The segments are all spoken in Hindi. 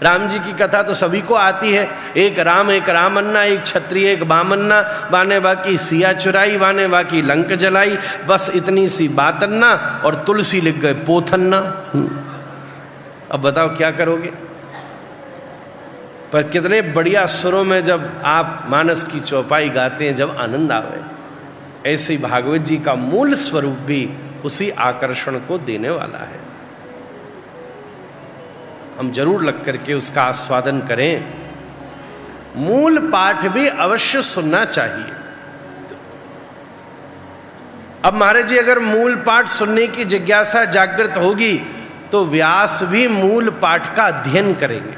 राम जी की कथा तो सभी को आती है, एक राम एक रामन्ना, एक क्षत्रिय एक बामन्ना, बाने बाकी सिया चुराई, बाने बाकी लंक जलाई, बस इतनी सी बातन्ना और तुलसी लिख गए पोथन्ना। अब बताओ क्या करोगे। पर कितने बढ़िया सुरों में जब आप मानस की चौपाई गाते हैं, जब आनंद आवे। ऐसे भागवत जी का मूल स्वरूप भी उसी आकर्षण को देने वाला है। हम जरूर लग करके उसका आस्वादन करें। मूल पाठ भी अवश्य सुनना चाहिए। अब महाराज जी अगर मूल पाठ सुनने की जिज्ञासा जागृत होगी तो व्यास भी मूल पाठ का अध्ययन करेंगे,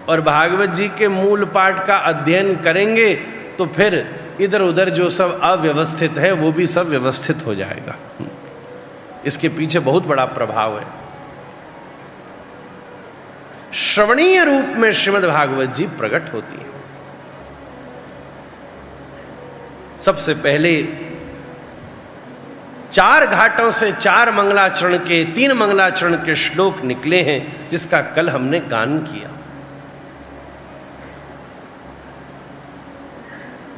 और भागवत जी के मूल पाठ का अध्ययन करेंगे तो फिर इधर उधर जो सब अव्यवस्थित है वो भी सब व्यवस्थित हो जाएगा। इसके पीछे बहुत बड़ा प्रभाव है। श्रवणीय रूप में श्रीमद् भागवत जी प्रकट होती है। सबसे पहले 4 घाटों से 4 मंगलाचरण के 3 मंगलाचरण के श्लोक निकले हैं, जिसका कल हमने गान किया।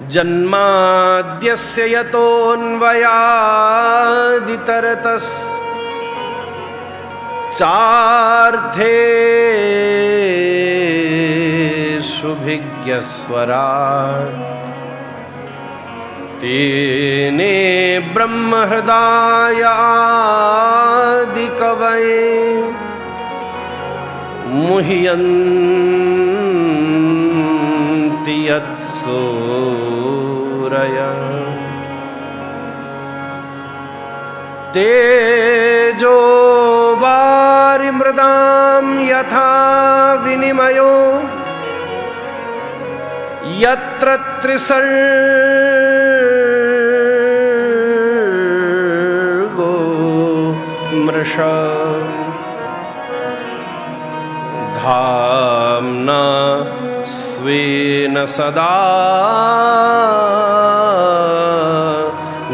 जन्माद्यस्य यतोऽन्वयादितरतस् चार्थेषुभिज्ञस्वराट् तेने ब्रह्महृदाय आदिकवये मुह्यन्ति यत्सूरयः तेजो वारिमृदां यथा विनिमयो यत्र त्रिसर्गो मृषा धाम्ना स्वेन सदा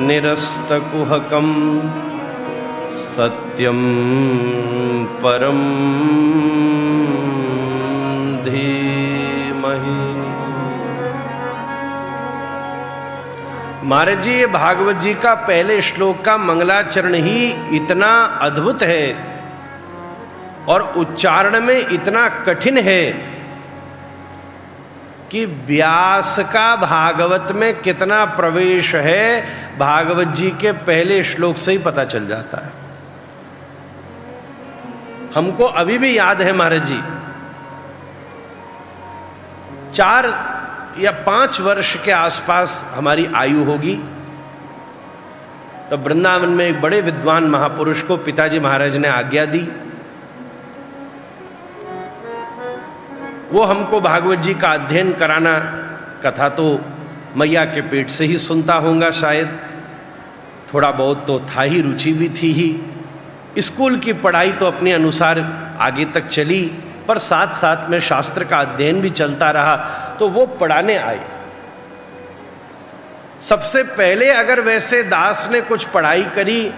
निरस्तकुहकं सत्यं परं धीमहि। महाराज जी ये भागवत जी का पहले श्लोक का मंगलाचरण ही इतना अद्भुत है और उच्चारण में इतना कठिन है कि व्यास का भागवत में कितना प्रवेश है भागवत जी के पहले श्लोक से ही पता चल जाता है। हमको अभी भी याद है महाराज जी 4 या 5 वर्ष के आसपास हमारी आयु होगी, तो वृंदावन में एक बड़े विद्वान महापुरुष को पिताजी महाराज ने आज्ञा दी। वो हमको भागवत जी का अध्ययन कराना, कथा तो मैया के पेट से ही सुनता होगा शायद, थोड़ा बहुत तो था ही, रुचि भी थी ही। स्कूल की पढ़ाई तो अपने अनुसार आगे तक चली, पर साथ साथ में शास्त्र का अध्ययन भी चलता रहा, तो वो पढ़ाने आए। सबसे पहले अगर वैसे दास ने कुछ पढ़ाई करी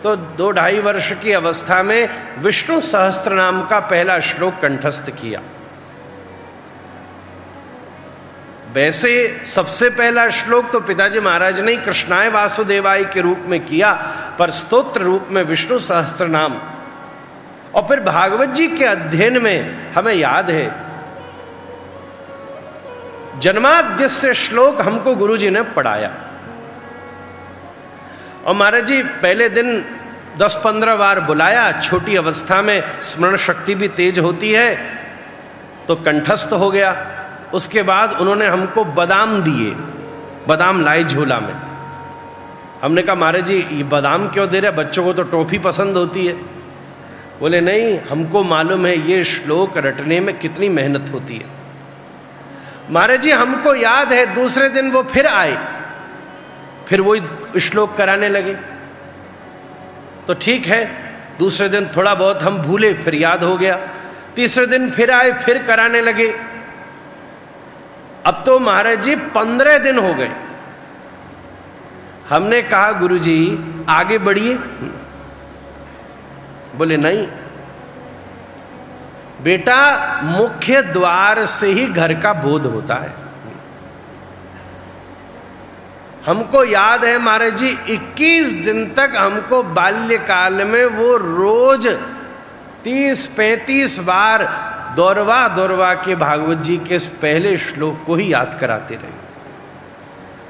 तो 2-2.5 वर्ष की अवस्था में विष्णु सहस्त्रनाम का पहला श्लोक कंठस्थ किया। वैसे सबसे पहला श्लोक तो पिताजी महाराज ने कृष्णाय वासुदेवाय के रूप में किया, पर स्तोत्र रूप में विष्णु सहस्त्रनाम। और फिर भागवत जी के अध्ययन में हमें याद है जन्माद्यस्य श्लोक हमको गुरुजी ने पढ़ाया। और महाराज जी पहले दिन 10-15 बार बुलाया, छोटी अवस्था में स्मरण शक्ति भी तेज होती है, तो कंठस्थ हो गया। उसके बाद उन्होंने हमको बादाम दिए, बादाम लाए झोला में। हमने कहा महाराज जी ये बादाम क्यों दे रहे, बच्चों को तो टॉफी पसंद होती है। बोले नहीं, हमको मालूम है ये श्लोक रटने में कितनी मेहनत होती है। महाराज जी हमको याद है, दूसरे दिन वो फिर आए, फिर वही श्लोक कराने लगे। तो ठीक है, दूसरे दिन थोड़ा बहुत हम भूले, फिर याद हो गया। तीसरे दिन फिर आए, फिर कराने लगे। अब तो महाराज जी 15 दिन हो गए। हमने कहा गुरुजी आगे बढ़िए। बोले नहीं, बेटा मुख्य द्वार से ही घर का बोध होता है। हमको याद है महाराज जी 21 दिन तक हमको बाल्यकाल में वो रोज 30-35 बार दौरवा के भागवत जी के इस पहले श्लोक को ही याद कराते रहे।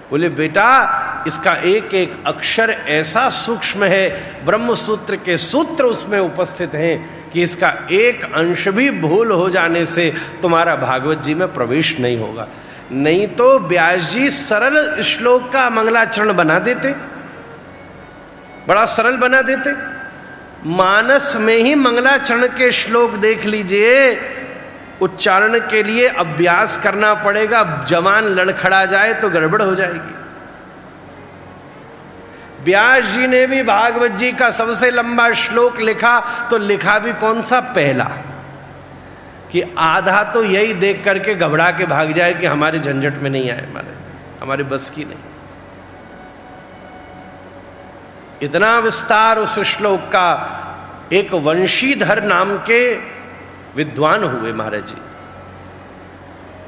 बोले बेटा इसका एक एक अक्षर ऐसा सूक्ष्म है, ब्रह्म सूत्र के सूत्र उसमें उपस्थित हैं कि इसका एक अंश भी भूल हो जाने से तुम्हारा भागवत जी में प्रवेश नहीं होगा। नहीं तो व्यास जी सरल श्लोक का मंगलाचरण बना देते, बड़ा सरल बना देते। मानस में ही मंगलाचरण के श्लोक देख लीजिए, उच्चारण के लिए अभ्यास करना पड़ेगा, जवान लड़खड़ा जाए तो गड़बड़ हो जाएगी। व्यास जी ने भी भागवत जी का सबसे लंबा श्लोक लिखा तो लिखा भी कौन सा? पहला, कि आधा तो यही देख करके घबरा के भाग जाए कि हमारे झंझट में नहीं आए, हमारे बस की नहीं। इतना विस्तार उस श्लोक का। एक वंशीधर नाम के विद्वान हुए महाराज जी,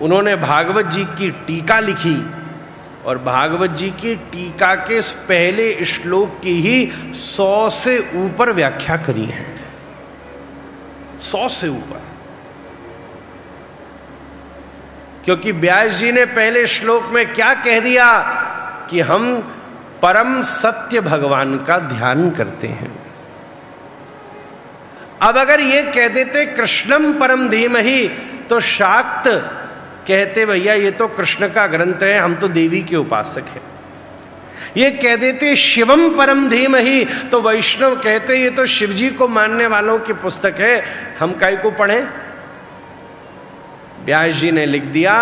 उन्होंने भागवत जी की टीका लिखी और भागवत जी की टीका के इस पहले श्लोक की ही 100 से ऊपर व्याख्या करी है, 100 से ऊपर। क्योंकि व्यास जी ने पहले श्लोक में क्या कह दिया कि हम परम सत्य भगवान का ध्यान करते हैं। अब अगर ये कह देते कृष्णम परम धीमहि तो शाक्त कहते भैया ये तो कृष्ण का ग्रंथ है, हम तो देवी के उपासक हैं। ये कह देते शिवम परम धीमहि तो वैष्णव कहते ये तो शिव जी को मानने वालों की पुस्तक है, हम काहे को पढ़ें। व्यास जी ने लिख दिया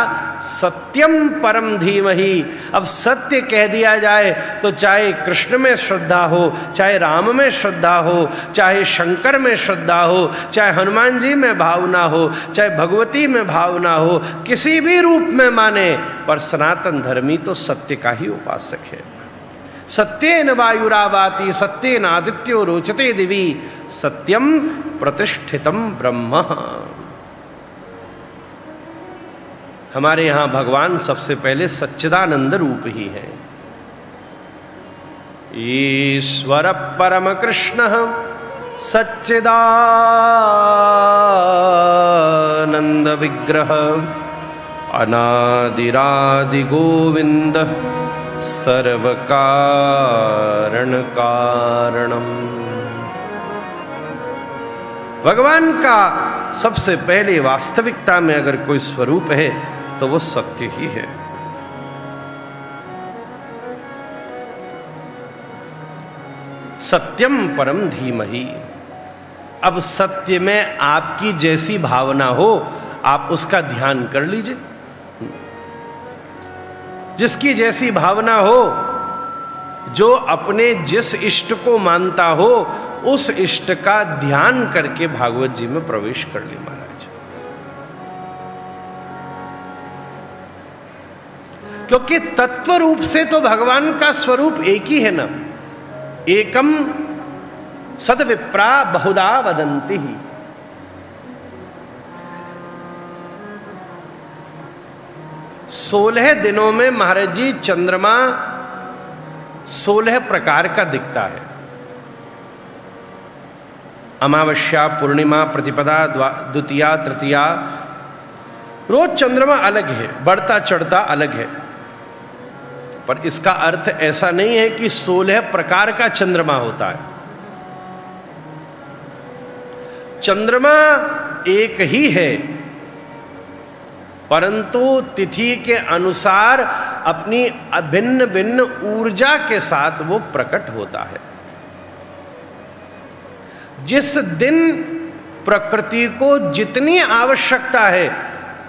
सत्यम परम धीमहि। अब सत्य कह दिया जाए तो चाहे कृष्ण में श्रद्धा हो, चाहे राम में श्रद्धा हो, चाहे शंकर में श्रद्धा हो, चाहे हनुमान जी में भावना हो, चाहे भगवती में भावना हो, किसी भी रूप में माने, पर सनातन धर्मी तो सत्य का ही उपासक है। सत्येन वायुरावाति सत्येन आदित्यो रोचते दिवि सत्यम प्रतिष्ठितम ब्रह्म। हमारे यहां भगवान सबसे पहले सच्चिदानंद रूप ही है। ईश्वर परम कृष्ण सच्चिदानंद विग्रह अनादिरादि गोविंद सर्व कारण कारणम। भगवान का सबसे पहले वास्तविकता में अगर कोई स्वरूप है तो वो सत्य ही है। सत्यम परम धीमहि। अब सत्य में आपकी जैसी भावना हो आप उसका ध्यान कर लीजिए। जिसकी जैसी भावना हो, जो अपने जिस इष्ट को मानता हो उस इष्ट का ध्यान करके भागवत जी में प्रवेश कर ले महाराज। क्योंकि तत्व रूप से तो भगवान का स्वरूप एक ही है ना। एकम सद्विप्रा बहुधा वदंति ही। 16 दिनों में महाराज जी चंद्रमा 16 प्रकार का दिखता है। अमावस्या, पूर्णिमा, प्रतिपदा, द्वितीया, तृतीया, रोज चंद्रमा अलग है, बढ़ता चढ़ता अलग है। पर इसका अर्थ ऐसा नहीं है कि 16 प्रकार का चंद्रमा होता है। चंद्रमा एक ही है, परंतु तिथि के अनुसार अपनी भिन्न भिन्न ऊर्जा के साथ वो प्रकट होता है। जिस दिन प्रकृति को जितनी आवश्यकता है,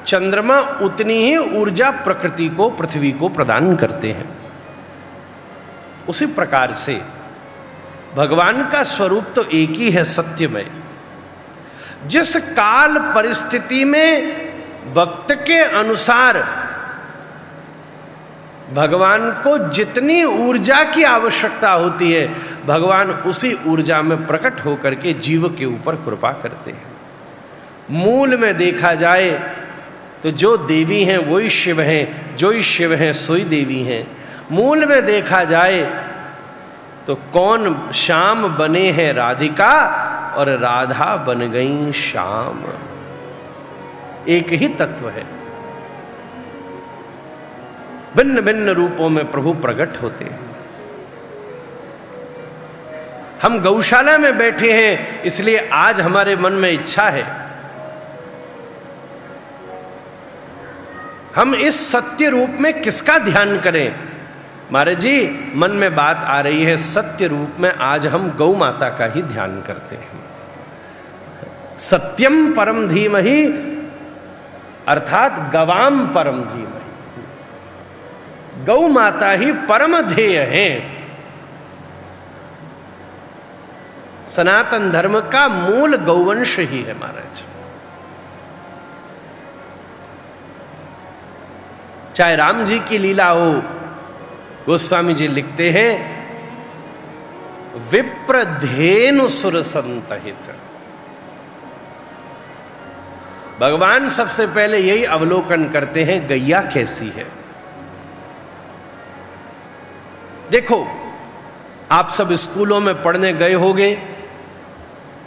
चंद्रमा उतनी ही ऊर्जा प्रकृति को, पृथ्वी को प्रदान करते हैं। उसी प्रकार से भगवान का स्वरूप तो एक ही है, सत्यमय। जिस काल परिस्थिति में वक्त के अनुसार भगवान को जितनी ऊर्जा की आवश्यकता होती है, भगवान उसी ऊर्जा में प्रकट होकर के जीव के ऊपर कृपा करते हैं। मूल में देखा जाए तो जो देवी हैं वही शिव हैं, जो ही शिव हैं सोई देवी हैं। मूल में देखा जाए तो कौन श्याम बने हैं राधिका और राधा बन गई श्याम, एक ही तत्व है। भिन्न भिन्न रूपों में प्रभु प्रकट होते हैं। हम गौशाला में बैठे हैं, इसलिए आज हमारे मन में इच्छा है हम इस सत्य रूप में किसका ध्यान करें। महाराज जी, मन में बात आ रही है, सत्य रूप में आज हम गौ माता का ही ध्यान करते हैं। सत्यम परम धीमहि, अर्थात गवाम परम धीमहि, गौ माता ही परम ध्येय है। सनातन धर्म का मूल गौवंश ही है महाराज। चाहे राम जी की लीला हो, गोस्वामी जी लिखते हैं विप्रधेनु सुर संतहित। भगवान सबसे पहले यही अवलोकन करते हैं गैया कैसी है। देखो, आप सब स्कूलों में पढ़ने गए होंगे,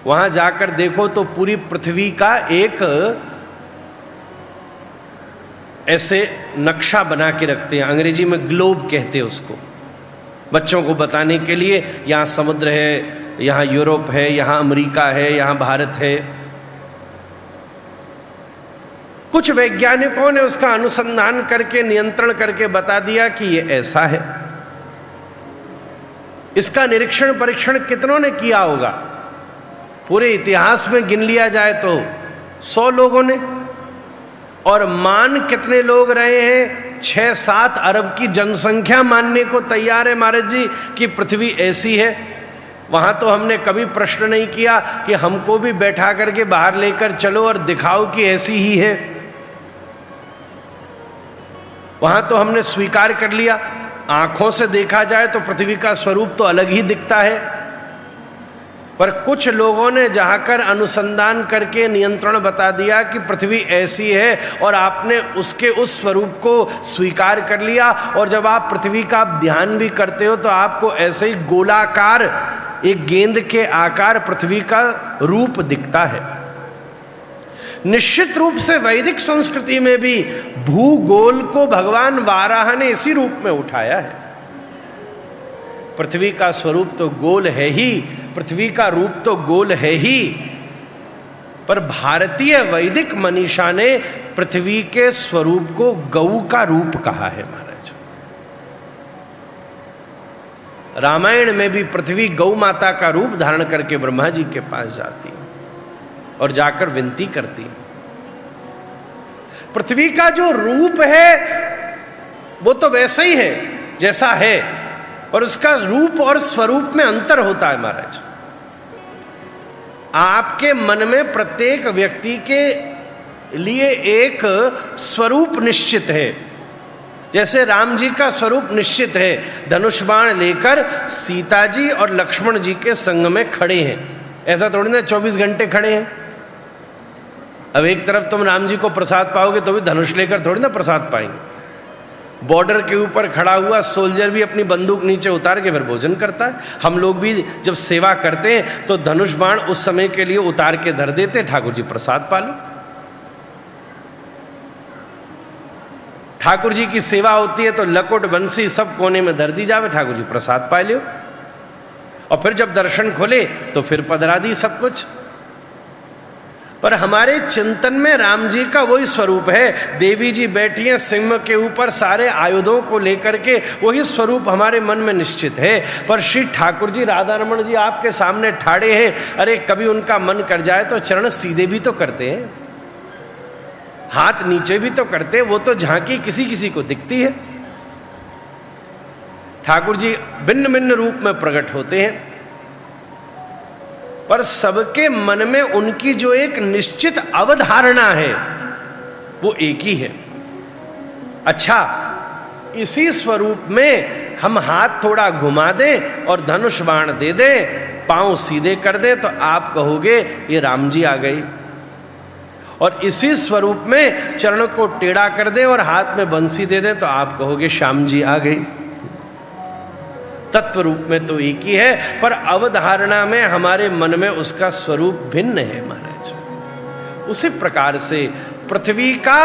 वहां जाकर देखो तो पूरी पृथ्वी का एक ऐसे नक्शा बना के रखते हैं, अंग्रेजी में ग्लोब कहते हैं उसको, बच्चों को बताने के लिए। यहाँ समुद्र है, यहाँ यूरोप है, यहाँ अमेरिका है, यहाँ भारत है। कुछ वैज्ञानिकों ने उसका अनुसंधान करके नियंत्रण करके बता दिया कि ये ऐसा है। इसका निरीक्षण परीक्षण कितनों ने किया होगा? पूरे इतिहास में गिन लिया जाए तो 100 लोगों ने। और मान कितने लोग रहे हैं? 6-7 अरब की जनसंख्या मानने को तैयार है महाराज जी कि पृथ्वी ऐसी है। वहां तो हमने कभी प्रश्न नहीं किया कि हमको भी बैठा करके बाहर लेकर चलो और दिखाओ कि ऐसी ही है। वहां तो हमने स्वीकार कर लिया। आंखों से देखा जाए तो पृथ्वी का स्वरूप तो अलग ही दिखता है, पर कुछ लोगों ने जाकर अनुसंधान करके नियंत्रण बता दिया कि पृथ्वी ऐसी है, और आपने उसके उस स्वरूप को स्वीकार कर लिया। और जब आप पृथ्वी का ध्यान भी करते हो तो आपको ऐसे ही गोलाकार, एक गेंद के आकार पृथ्वी का रूप दिखता है। निश्चित रूप से वैदिक संस्कृति में भी भूगोल को भगवान वाराह ने इसी रूप में उठाया है। पृथ्वी का स्वरूप तो गोल है ही, पृथ्वी का रूप तो गोल है ही, पर भारतीय वैदिक मनीषा ने पृथ्वी के स्वरूप को गौ का रूप कहा है महाराज। रामायण में भी पृथ्वी गौ माता का रूप धारण करके ब्रह्मा जी के पास जाती है और जाकर विनती करती। पृथ्वी का जो रूप है वो तो वैसा ही है जैसा है, और उसका रूप और स्वरूप में अंतर होता है महाराज। आपके मन में प्रत्येक व्यक्ति के लिए एक स्वरूप निश्चित है। जैसे राम जी का स्वरूप निश्चित है, धनुष बाण लेकर सीता जी और लक्ष्मण जी के संग में खड़े हैं। ऐसा थोड़ी ना 24 घंटे खड़े हैं। अब एक तरफ तुम राम जी को प्रसाद पाओगे तो भी धनुष लेकर थोड़ी ना प्रसाद पाएंगे। बॉर्डर के ऊपर खड़ा हुआ सोल्जर भी अपनी बंदूक नीचे उतार के फिर भोजन करता है। हम लोग भी जब सेवा करते हैं तो धनुष बाण उस समय के लिए उतार के धर देते, ठाकुर जी प्रसाद पालो। ठाकुर जी की सेवा होती है तो लकोट बंसी सब कोने में धर दी जावे, ठाकुर जी प्रसाद पा लो। और फिर जब दर्शन खोले तो फिर पधरा दी सब कुछ। पर हमारे चिंतन में राम जी का वही स्वरूप है। देवी जी बैठी हैं सिंह के ऊपर सारे आयुधों को लेकर के, वही स्वरूप हमारे मन में निश्चित है। पर श्री ठाकुर जी, राधा रमण जी आपके सामने ठाड़े हैं। अरे कभी उनका मन कर जाए तो चरण सीधे भी तो करते हैं, हाथ नीचे भी तो करते हैं। वो तो झांकी किसी किसी को दिखती है। ठाकुर जी भिन्न भिन्न रूप में प्रकट होते हैं, पर सबके मन में उनकी जो एक निश्चित अवधारणा है वो एक ही है। अच्छा, इसी स्वरूप में हम हाथ थोड़ा घुमा दें और धनुष बाण दे दें, पांव सीधे कर दें, तो आप कहोगे ये राम जी आ गए। और इसी स्वरूप में चरण को टेढ़ा कर दें और हाथ में बंसी दे दें तो आप कहोगे श्याम जी आ गई। तत्व रूप में तो एक ही है, पर अवधारणा में हमारे मन में उसका स्वरूप भिन्न है महाराज। उसी प्रकार से पृथ्वी का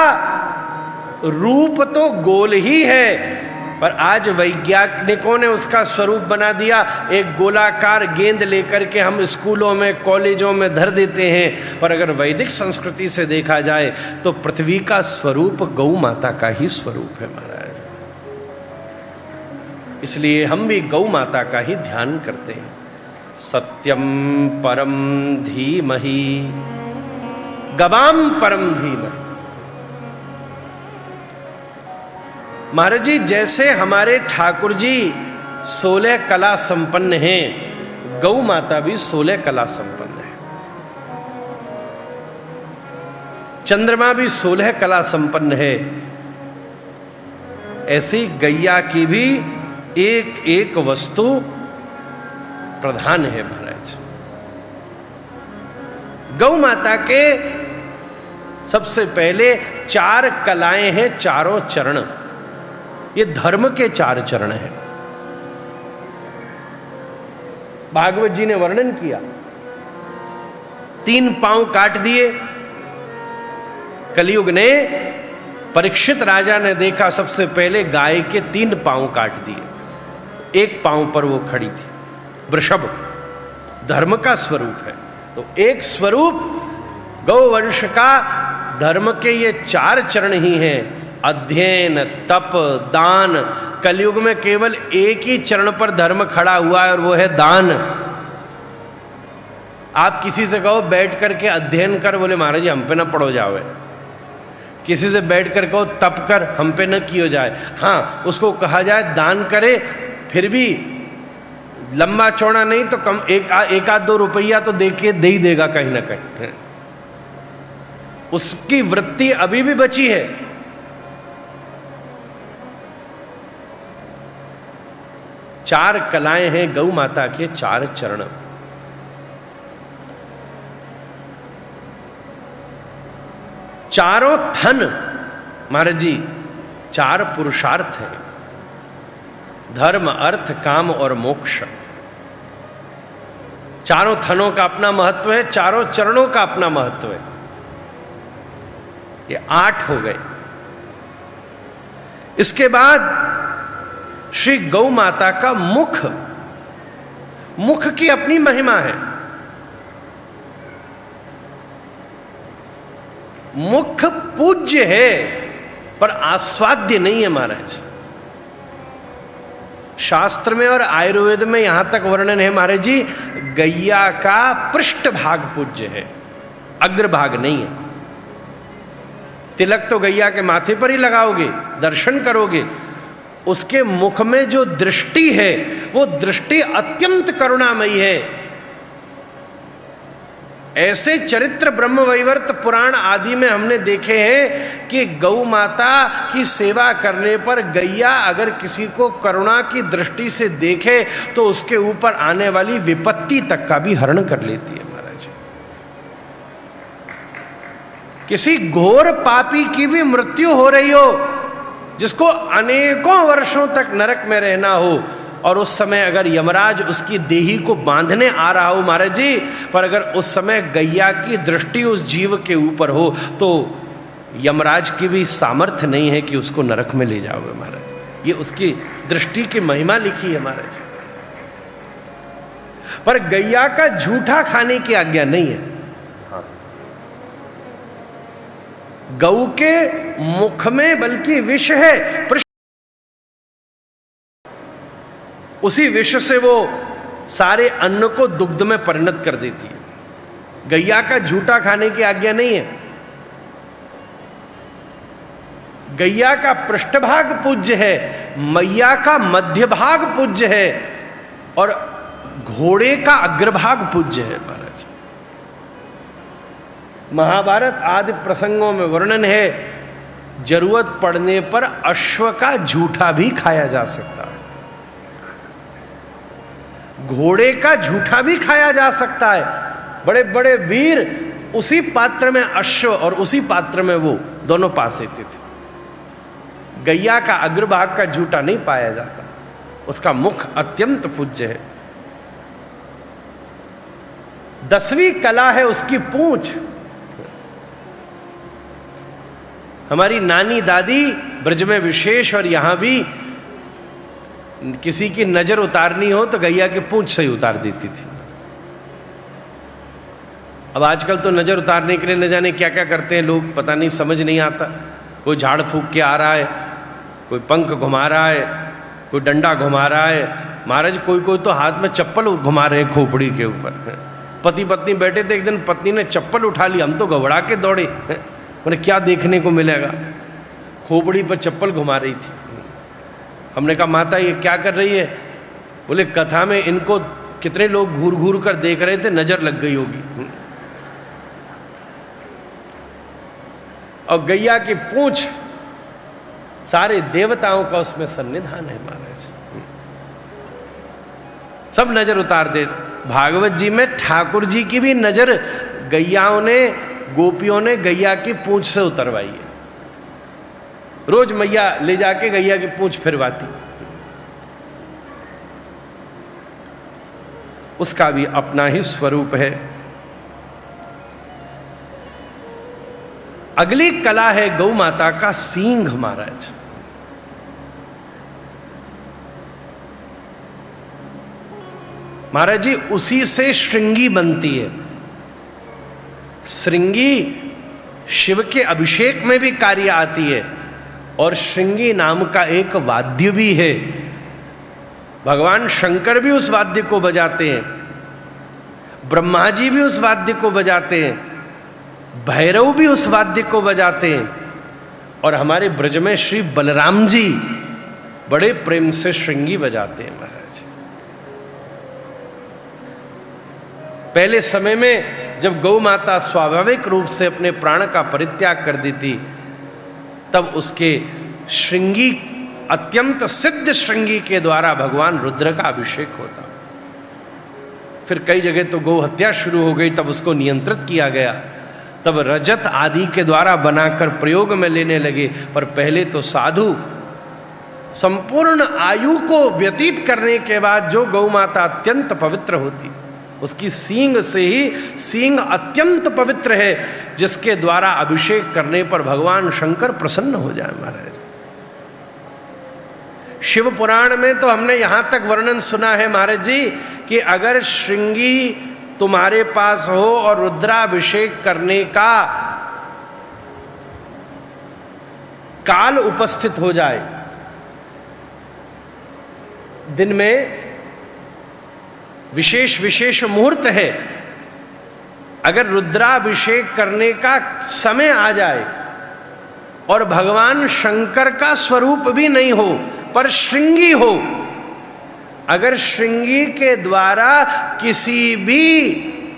रूप तो गोल ही है, पर आज वैज्ञानिकों ने उसका स्वरूप बना दिया। एक गोलाकार गेंद लेकर के हम स्कूलों में कॉलेजों में धर देते हैं, पर अगर वैदिक संस्कृति से देखा जाए तो पृथ्वी का स्वरूप गौ माता का ही स्वरूप है महाराज। इसलिए हम भी गौ माता का ही ध्यान करते हैं। सत्यम परम धीमहि गवाम परम धीमहि। महाराज जी, जैसे हमारे ठाकुर जी 16 कला संपन्न हैं, गौ माता भी 16 कला संपन्न है। चंद्रमा भी 16 कला संपन्न है। ऐसी गैया की भी एक एक वस्तु प्रधान है महाराज। गौ माता के सबसे पहले 4 कलाएं हैं, चारों चरण। ये धर्म के 4 चरण हैं। भागवत जी ने वर्णन किया, 3 पांव काट दिए। कलयुग ने, परीक्षित राजा ने देखा सबसे पहले गाय के 3 पांव काट दिए, 1 पांव पर वो खड़ी थी। वृषभ धर्म का स्वरूप है। तो एक स्वरूप गौवंश का धर्म के ये 4 चरण ही हैं, अध्ययन, तप, दान। कलयुग में केवल एक ही चरण पर धर्म खड़ा हुआ है और वो है दान। आप किसी से कहो बैठ करके अध्ययन कर, बोले महाराज जी हम पे ना पढ़ो जावे। किसी से बैठ कर कहो तप कर, हम पे न कियो जाए। हाँ, उसको कहा जाए दान करे, फिर भी लंबा चौड़ा नहीं तो कम एक आध 2 रुपया तो दे ही देगा कहीं ना कहीं। उसकी वृत्ति अभी भी बची है। चार कलाएं हैं गौ माता के 4 चरण। चारों थन महाराज जी 4 पुरुषार्थ हैं, धर्म, अर्थ, काम और मोक्ष। चारों थनों का अपना महत्व है, चारों चरणों का अपना महत्व है। ये 8 हो गए। इसके बाद श्री गौ माता का मुख, मुख की अपनी महिमा है। मुख पूज्य है पर आस्वाद्य नहीं है महाराज। शास्त्र में और आयुर्वेद में यहां तक वर्णन है महाराज जी, गैया का पृष्ठ भाग पूज्य है, अग्रभाग नहीं है। तिलक तो गैया के माथे पर ही लगाओगे, दर्शन करोगे। उसके मुख में जो दृष्टि है वो दृष्टि अत्यंत करुणामयी है। ऐसे चरित्र ब्रह्मवैवर्त पुराण आदि में हमने देखे हैं कि गौ माता की सेवा करने पर गैया अगर किसी को करुणा की दृष्टि से देखे तो उसके ऊपर आने वाली विपत्ति तक का भी हरण कर लेती है महाराज। किसी घोर पापी की भी मृत्यु हो रही हो, जिसको अनेकों वर्षों तक नरक में रहना हो, और उस समय अगर यमराज उसकी देही को बांधने आ रहा हो महाराज जी, पर अगर उस समय गैया की दृष्टि उस जीव के ऊपर हो तो यमराज की भी सामर्थ्य नहीं है कि उसको नरक में ले जाओगे महाराज। ये उसकी दृष्टि की महिमा लिखी है महाराज। पर गैया का झूठा खाने की आज्ञा नहीं है। हाँ। गौ के मुख में बल्कि विष है, उसी विष से वो सारे अन्न को दुग्ध में परिणत कर देती है। गैया का झूठा खाने की आज्ञा नहीं है। गैया का पृष्ठभाग पूज्य है, मैया का मध्य भाग पूज्य है और घोड़े का अग्रभाग पूज्य है महाराज। महाभारत आदि प्रसंगों में वर्णन है, जरूरत पड़ने पर अश्व का झूठा भी खाया जा सकता है, घोड़े का झूठा भी खाया जा सकता है। बड़े बड़े वीर उसी पात्र में अश्व और उसी पात्र में वो दोनों पास रहते थे। गैया का अग्रभाग का जूटा नहीं पाया जाता, उसका मुख अत्यंत पूज्य है। 10वीं कला है उसकी पूंछ। हमारी नानी दादी ब्रज में विशेष और यहां भी किसी की नजर उतारनी हो तो गैया की पूंछ से ही उतार देती थी। अब आजकल तो नजर उतारने के लिए न जाने क्या क्या करते हैं लोग, पता नहीं, समझ नहीं आता। कोई झाड़ फूंक के आ रहा है, कोई पंख घुमा रहा है, कोई डंडा घुमा रहा है। महाराज कोई तो हाथ में चप्पल घुमा रहे हैं खोपड़ी के ऊपर। पति पत्नी बैठे थे, एक दिन पत्नी ने चप्पल उठा ली, हम तो घबरा के दौड़े, मैंने क्या देखने को मिलेगा, खोपड़ी पर चप्पल घुमा रही थी। हमने कहा माता ये क्या कर रही है? बोले कथा में इनको कितने लोग घूर घूर कर देख रहे थे, नजर लग गई होगी। और गैया की पूंछ, सारे देवताओं का उसमें सन्निधान है महाराज, सब नजर उतार दे। भागवत जी में ठाकुर जी की भी नजर गैयाओं ने, गोपियों ने गैया की पूंछ से उतरवाई है। रोज मैया ले जाके गैया की पूंछ फिरवाती। उसका भी अपना ही स्वरूप है। अगली कला है गौ माता का सींग महाराज। महाराज जी उसी से श्रृंगी बनती है। श्रृंगी शिव के अभिषेक में भी कार्य आती है और श्रृंगी नाम का एक वाद्य भी है। भगवान शंकर भी उस वाद्य को बजाते हैं, ब्रह्मा जी भी उस वाद्य को बजाते हैं, भैरव भी उस वाद्य को बजाते हैं और हमारे ब्रज में श्री बलराम जी बड़े प्रेम से श्रृंगी बजाते हैं महाराज। पहले समय में जब गौ माता स्वाभाविक रूप से अपने प्राण का परित्याग कर देती, तब उसके श्रृंगी, अत्यंत सिद्ध श्रृंगी के द्वारा भगवान रुद्र का अभिषेक होता। फिर कई जगह तो गौ हत्या शुरू हो गई, तब उसको नियंत्रित किया गया, तब रजत आदि के द्वारा बनाकर प्रयोग में लेने लगे। पर पहले तो साधु संपूर्ण आयु को व्यतीत करने के बाद जो गौ माता अत्यंत पवित्र होती, उसकी सींग से ही, सींग अत्यंत पवित्र है जिसके द्वारा अभिषेक करने पर भगवान शंकर प्रसन्न हो जाए महाराज। शिव पुराण में तो हमने यहां तक वर्णन सुना है महाराज जी कि अगर श्रृंगी तुम्हारे पास हो और रुद्राभिषेक करने का काल उपस्थित हो जाए, दिन में विशेष विशेष मुहूर्त है, अगर रुद्राभिषेक करने का समय आ जाए और भगवान शंकर का स्वरूप भी नहीं हो पर श्रृंगी हो, अगर श्रृंगी के द्वारा किसी भी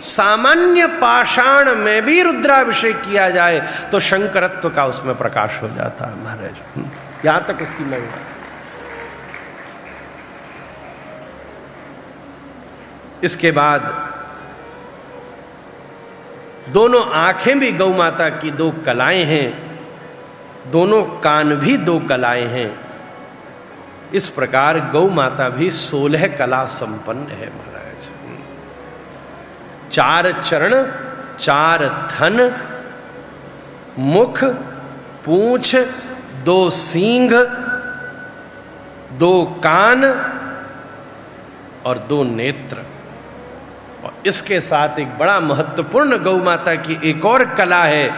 सामान्य पाषाण में भी रुद्राभिषेक किया जाए तो शंकरत्व का उसमें प्रकाश हो जाता है महाराज। यहां तक उसकी महिमा। इसके बाद दोनों आंखें भी गौ माता की 2 कलाएं हैं, दोनों कान भी 2 कलाएं हैं। इस प्रकार गौ माता भी 16 कला संपन्न है महाराज। 4 चरण, 4 थन, मुख, पूंछ, 2 सींग, 2 कान और 2 नेत्र। और इसके साथ एक बड़ा महत्वपूर्ण गौ माता की एक और कला है।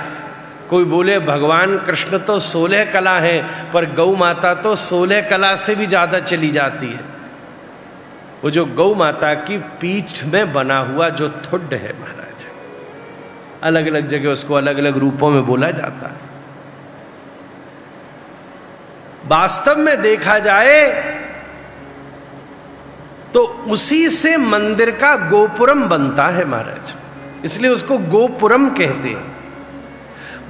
कोई बोले भगवान कृष्ण तो 16 कला है, पर गौ माता तो 16 कला से भी ज्यादा चली जाती है। वो जो गौ माता की पीठ में बना हुआ जो ठुड्ड है महाराज, अलग अलग जगह उसको अलग अलग रूपों में बोला जाता है। वास्तव में देखा जाए तो उसी से मंदिर का गोपुरम बनता है महाराज, इसलिए उसको गोपुरम कहते हैं।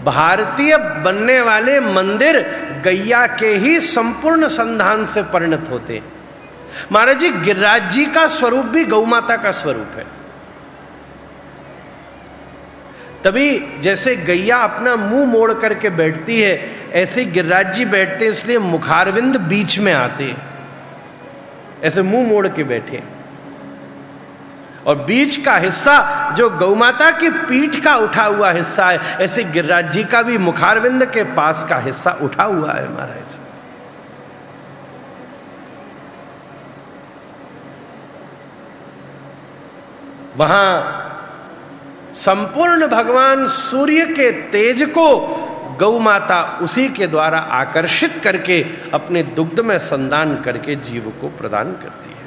भारतीय बनने वाले मंदिर गैया के ही संपूर्ण संधान से परिणत होते हैं महाराज जी। गिरिराज जी का स्वरूप भी गौ माता का स्वरूप है। तभी जैसे गैया अपना मुंह मोड़ करके बैठती है, ऐसे गिरिराज जी बैठते, इसलिए मुखारविंद बीच में आते, ऐसे मुंह मोड़ के बैठे, और बीच का हिस्सा जो गौमाता की पीठ का उठा हुआ हिस्सा है, ऐसे गिरिराज जी का भी मुखारविंद के पास का हिस्सा उठा हुआ है महाराज। वहां संपूर्ण भगवान सूर्य के तेज को गौ माता उसी के द्वारा आकर्षित करके अपने दुग्ध में संदान करके जीव को प्रदान करती है।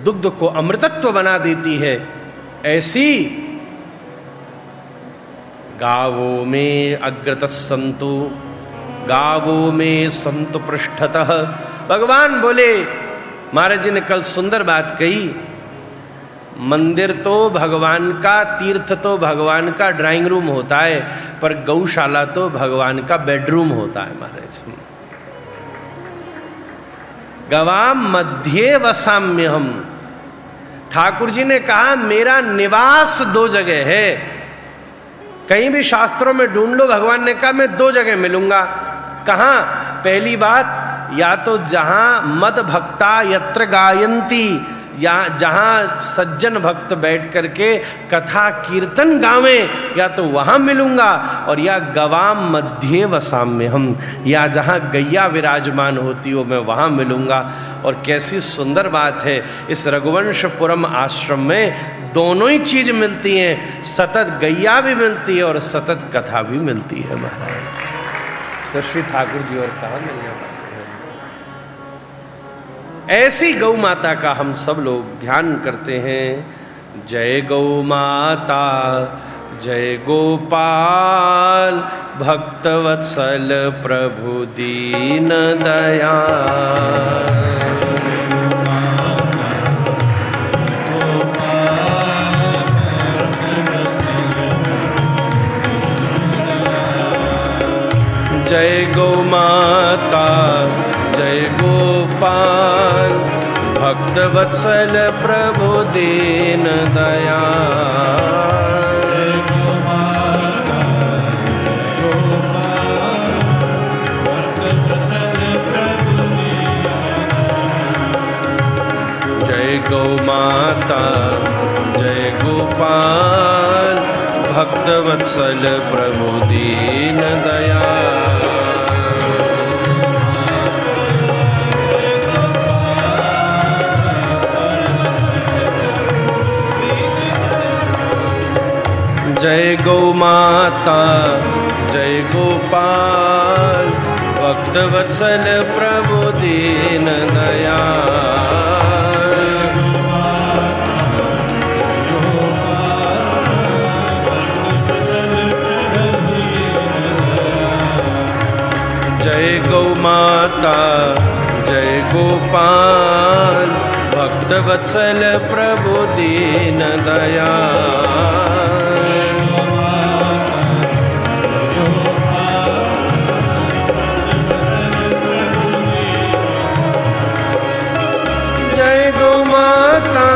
दुग्ध को अमृतत्व बना देती है। ऐसी गावो में अग्रत संतु, गावो में संत पृष्ठतः। भगवान बोले, महाराज जी ने कल सुंदर बात कही, मंदिर तो भगवान का, तीर्थ तो भगवान का ड्राइंग रूम होता है, पर गौशाला तो भगवान का बेडरूम होता है महाराज। गवाम मध्य वसाम्य हम, ठाकुर जी ने कहा मेरा निवास दो जगह है। कहीं भी शास्त्रों में ढूंढ लो, भगवान ने कहा मैं दो जगह मिलूंगा। कहां? पहली बात, या तो जहां मद भक्ता यत्र गायंती, या जहां सज्जन भक्त बैठ करके कथा कीर्तन गावें, या तो वहां मिलूंगा, और या गवाम मध्य वसाम्य हम, या जहां गैया विराजमान होती हो मैं वहां मिलूंगा। और कैसी सुंदर बात है, इस रघुवंशपुरम आश्रम में दोनों ही चीज मिलती हैं, सतत गैया भी मिलती है और सतत कथा भी मिलती है महाराज। तो श्री ठाकुर जी और कहां मिलने वाले हैं। ऐसी गौ माता का हम सब लोग ध्यान करते हैं। जय गौ माता, जय गोपाल, भक्तवत्सल प्रभु दीन दयाल। जय गौ माता, जय गोपाल, भक्तवत्सल प्रभु दीन दयाल। जय गौ माता, जय गोपाल, भक्तवत्सल प्रभु दीन दयाल। जय गौ माता, जय गोपाल, भक्तवत्सल प्रभु दीन दयाल। जय गौ माता, जय गोपाल, भक्तवत्सल प्रभु दीन दयाल। जय गौ माता,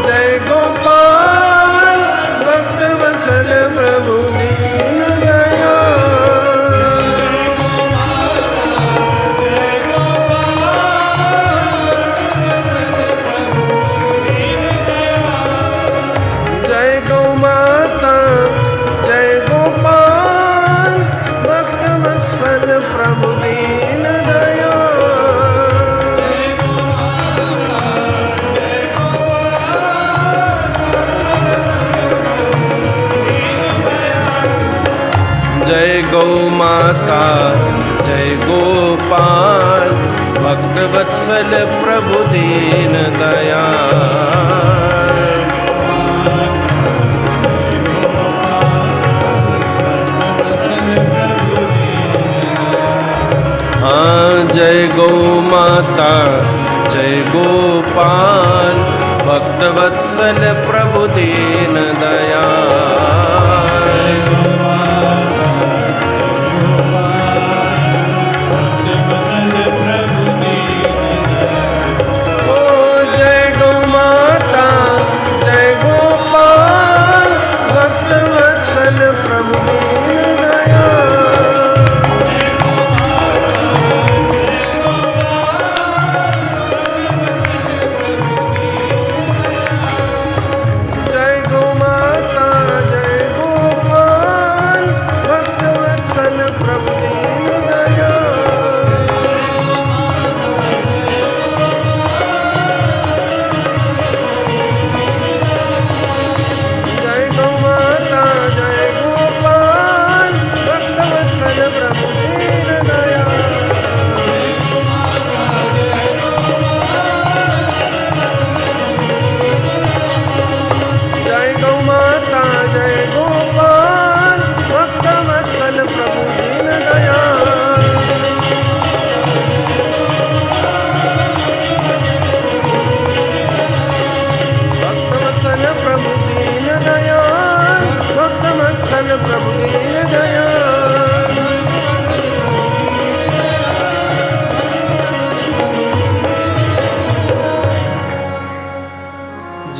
जय गोपाल, भक्तवत्सल प्रभु दीन दयाल। जय गौ माता, जय गोपाल, भक्तवत्सल प्रभु दीन दयाल। जय गौ माता, जय गोपाल, भक्तवत्सल प्रभु दीन दयाल। हाँ, जय गौ माता, जय गोपाल, भक्तवत्सल प्रभु दीन दयाल। ओ जय गौ माता, जय गो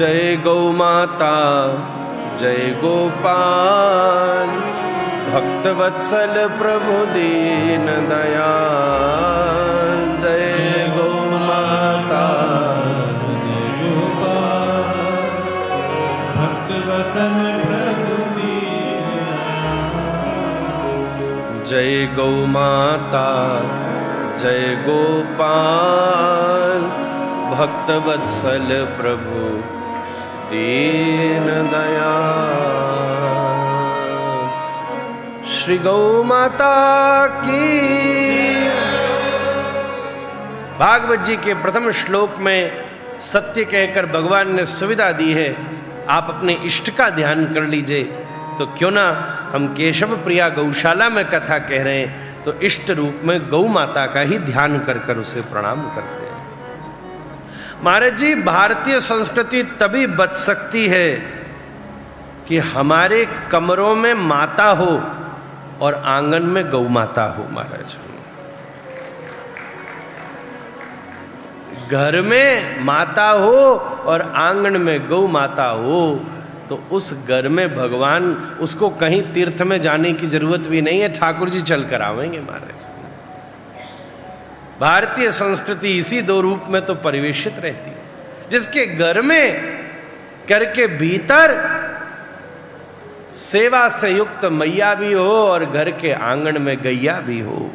जय गौ माता जय गोपाल भक्त वत्सल प्रभु दीन दयाल। जय गौ माता जय गोपाल भक्त वत्सल प्रभु दीन दयाल। जय गौ माता जय गोपाल भक्त वत्सल प्रभु दीन दयाल। श्री गौ माता की। भागवत जी के प्रथम श्लोक में सत्य कहकर भगवान ने सुविधा दी है, आप अपने इष्ट का ध्यान कर लीजिए। तो क्यों ना हम केशव प्रिया गौशाला में कथा कह रहे हैं, तो इष्ट रूप में गौ माता का ही ध्यान कर कर उसे प्रणाम करते हैं। महाराज जी, भारतीय संस्कृति तभी बच सकती है कि हमारे कमरों में माता हो और आंगन में गौ माता हो। महाराज, घर में माता हो और आंगन में गौ माता हो तो उस घर में भगवान, उसको कहीं तीर्थ में जाने की जरूरत भी नहीं है, ठाकुर जी चल कर आवेंगे। महाराज, भारतीय संस्कृति इसी दो रूप में तो परिवेशित रहती है, जिसके घर में घर के भीतर सेवा से युक्त मैया भी हो और घर के आंगन में गैया भी हो।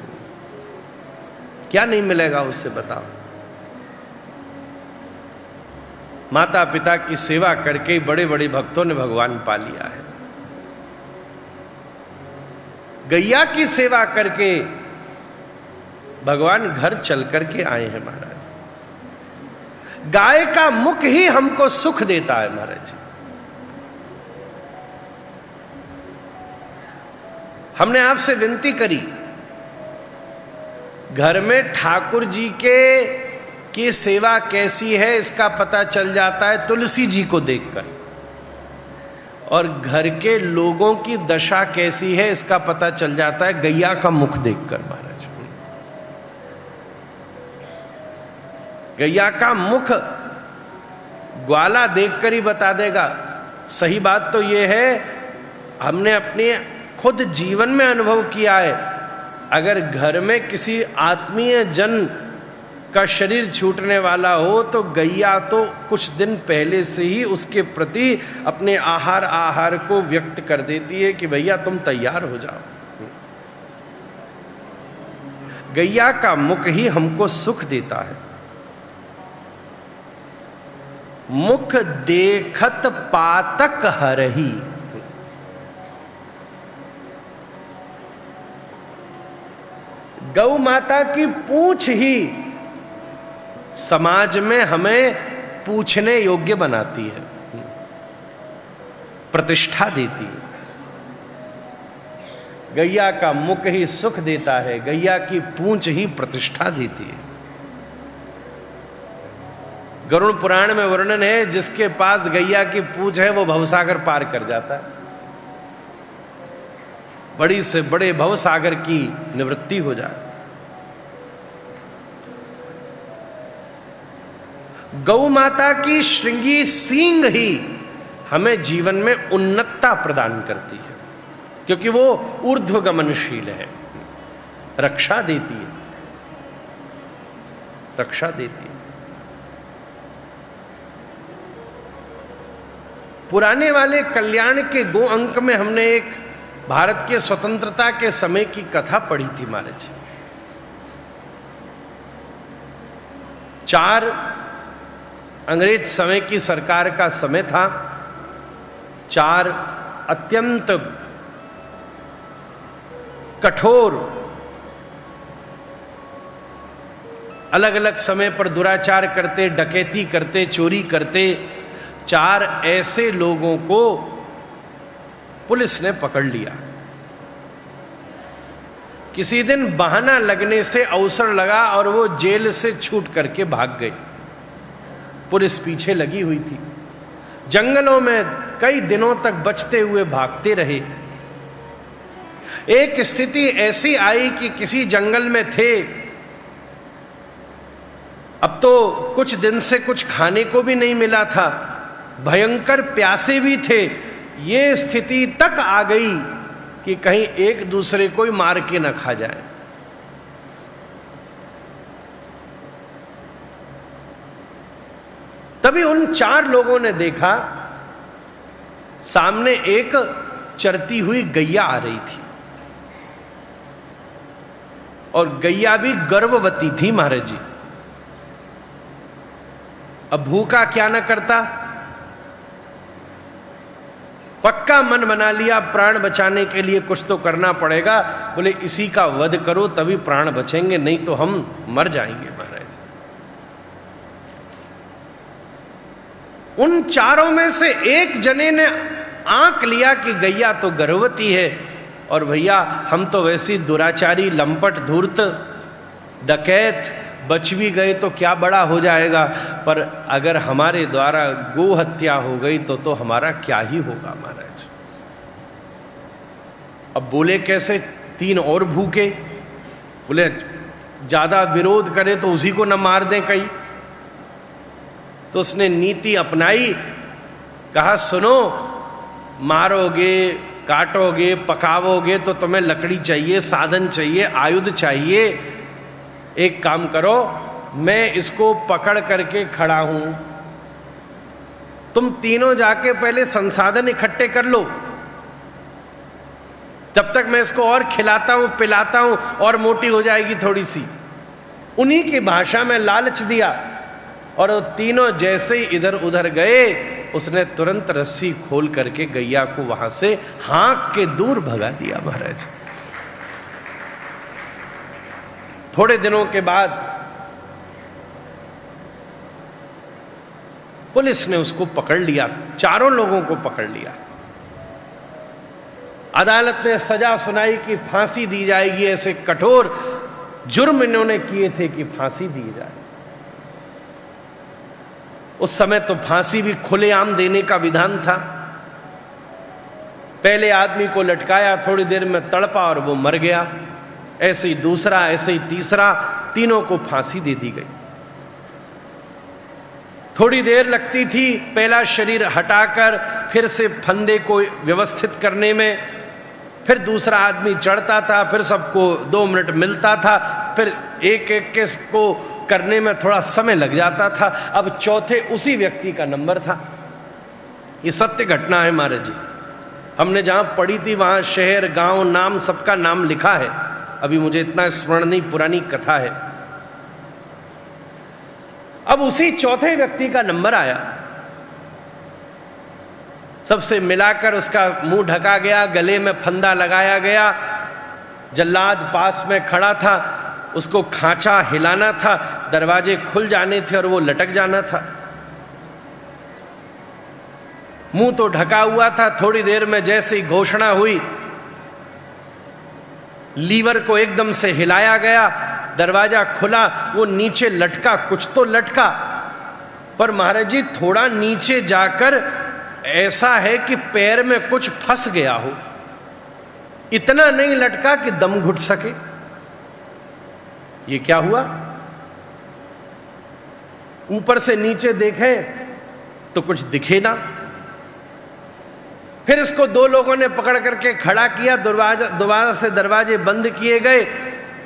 क्या नहीं मिलेगा उससे, बताओ। माता पिता की सेवा करके बड़े बड़े भक्तों ने भगवान पा लिया है। गैया की सेवा करके भगवान घर चल करके आए हैं। महाराज, गाय का मुख ही हमको सुख देता है। महाराज, हमने आपसे विनती करी, घर में ठाकुर जी के की सेवा कैसी है इसका पता चल जाता है तुलसी जी को देखकर, और घर के लोगों की दशा कैसी है इसका पता चल जाता है गैया का मुख देखकर। महाराज, गैया का मुख ग्वाला देखकर ही बता देगा। सही बात तो यह है, हमने अपने खुद जीवन में अनुभव किया है, अगर घर में किसी आत्मीय जन का शरीर छूटने वाला हो तो गैया तो कुछ दिन पहले से ही उसके प्रति अपने आहार को व्यक्त कर देती है कि भैया तुम तैयार हो जाओ। गैया का मुख ही हमको सुख देता है। मुख देखत पातक हरही, गौ माता की पूंछ ही समाज में हमें पूछने योग्य बनाती है, प्रतिष्ठा देती है। गैया का मुख ही सुख देता है, गैया की पूंछ ही प्रतिष्ठा देती है। गरुड़ पुराण में वर्णन है, जिसके पास गैया की पूंछ है वो भवसागर पार कर जाता है, बड़ी से बड़े भवसागर की निवृत्ति हो जाए। गौ माता की श्रृंगी सींग ही हमें जीवन में उन्नतता प्रदान करती है। क्योंकि वो ऊर्ध्वगमनशील है, रक्षा देती है, रक्षा देती है। पुराने वाले कल्याण के 2 अंक में हमने एक भारत के स्वतंत्रता के समय की कथा पढ़ी थी महाराज। 4 अंग्रेज समय की सरकार का समय था। 4 अत्यंत कठोर, अलग अलग समय पर दुराचार करते, डकैती करते, चोरी करते 4 ऐसे लोगों को पुलिस ने पकड़ लिया। किसी दिन बहाना लगने से अवसर लगा और वो जेल से छूट करके भाग गए। पुलिस पीछे लगी हुई थी, जंगलों में कई दिनों तक बचते हुए भागते रहे। एक स्थिति ऐसी आई कि किसी जंगल में थे, अब तो कुछ दिन से कुछ खाने को भी नहीं मिला था, भयंकर प्यासे भी थे। ये स्थिति तक आ गई कि कहीं एक दूसरे को ही मार के न खा जाए। तभी उन 4 लोगों ने देखा सामने एक चरती हुई गैया आ रही थी, और गैया भी गर्भवती थी महाराज जी। अब भूखा क्या न करता, पक्का मन बना लिया प्राण बचाने के लिए कुछ तो करना पड़ेगा। बोले इसी का वध करो तभी प्राण बचेंगे, नहीं तो हम मर जाएंगे महाराज। उन 4 में से एक जने ने आंक लिया कि गैया तो गर्भवती है, और भैया हम तो वैसी दुराचारी, लंपट, धूर्त, डकैत, बच भी गए तो क्या बड़ा हो जाएगा, पर अगर हमारे द्वारा गो हत्या हो गई तो हमारा क्या ही होगा महाराज। अब बोले कैसे, 3 और भूखे, बोले ज्यादा विरोध करे तो उसी को न मार दें कहीं। तो उसने नीति अपनाई, कहा सुनो, मारोगे, काटोगे, पकावोगे तो तुम्हें लकड़ी चाहिए, साधन चाहिए, आयुध चाहिए। एक काम करो, मैं इसको पकड़ करके खड़ा हूं, तुम तीनों जाके पहले संसाधन इकट्ठे कर लो, जब तक मैं इसको और खिलाता हूं, पिलाता हूं, और मोटी हो जाएगी थोड़ी सी। उन्हीं की भाषा में लालच दिया, और वो तीनों जैसे ही इधर उधर गए, उसने तुरंत रस्सी खोल करके गैया को वहां से हाँक के दूर भगा दिया महाराज। थोड़े दिनों के बाद पुलिस ने उसको पकड़ लिया, 4 लोगों को पकड़ लिया। अदालत ने सजा सुनाई कि फांसी दी जाएगी, ऐसे कठोर जुर्म इन्होंने किए थे कि फांसी दी जाए। उस समय तो फांसी भी खुलेआम देने का विधान था। पहले आदमी को लटकाया, थोड़ी देर में तड़पा और वो मर गया, ऐसे ही दूसरा, ऐसे ही तीसरा, तीनों को फांसी दे दी गई। थोड़ी देर लगती थी पहला शरीर हटाकर फिर से फंदे को व्यवस्थित करने में, फिर दूसरा आदमी चढ़ता था, फिर सबको 2 मिनट मिलता था, फिर एक एक के को करने में थोड़ा समय लग जाता था। अब चौथे उसी व्यक्ति का नंबर था। ये सत्य घटना है महाराज जी। हमने जहां पढ़ी थी वहां शहर, गांव, नाम, सबका नाम लिखा है, अभी मुझे इतना स्मरण नहीं, पुरानी कथा है। अब उसी चौथे व्यक्ति का नंबर आया, सबसे मिलाकर उसका मुंह ढका गया, गले में फंदा लगाया गया, जल्लाद पास में खड़ा था, उसको खांचा हिलाना था, दरवाजे खुल जाने थे और वो लटक जाना था। मुंह तो ढका हुआ था। थोड़ी देर में जैसे ही घोषणा हुई, लीवर को एकदम से हिलाया गया, दरवाजा खुला, वो नीचे लटका, कुछ तो लटका, पर महाराज जी थोड़ा नीचे जाकर ऐसा है कि पैर में कुछ फंस गया हो, इतना नहीं लटका कि दम घुट सके। ये क्या हुआ? ऊपर से नीचे देखें तो कुछ दिखे ना, फिर इसको दो लोगों ने पकड़ करके खड़ा किया, दोबारा से दरवाजे बंद किए गए,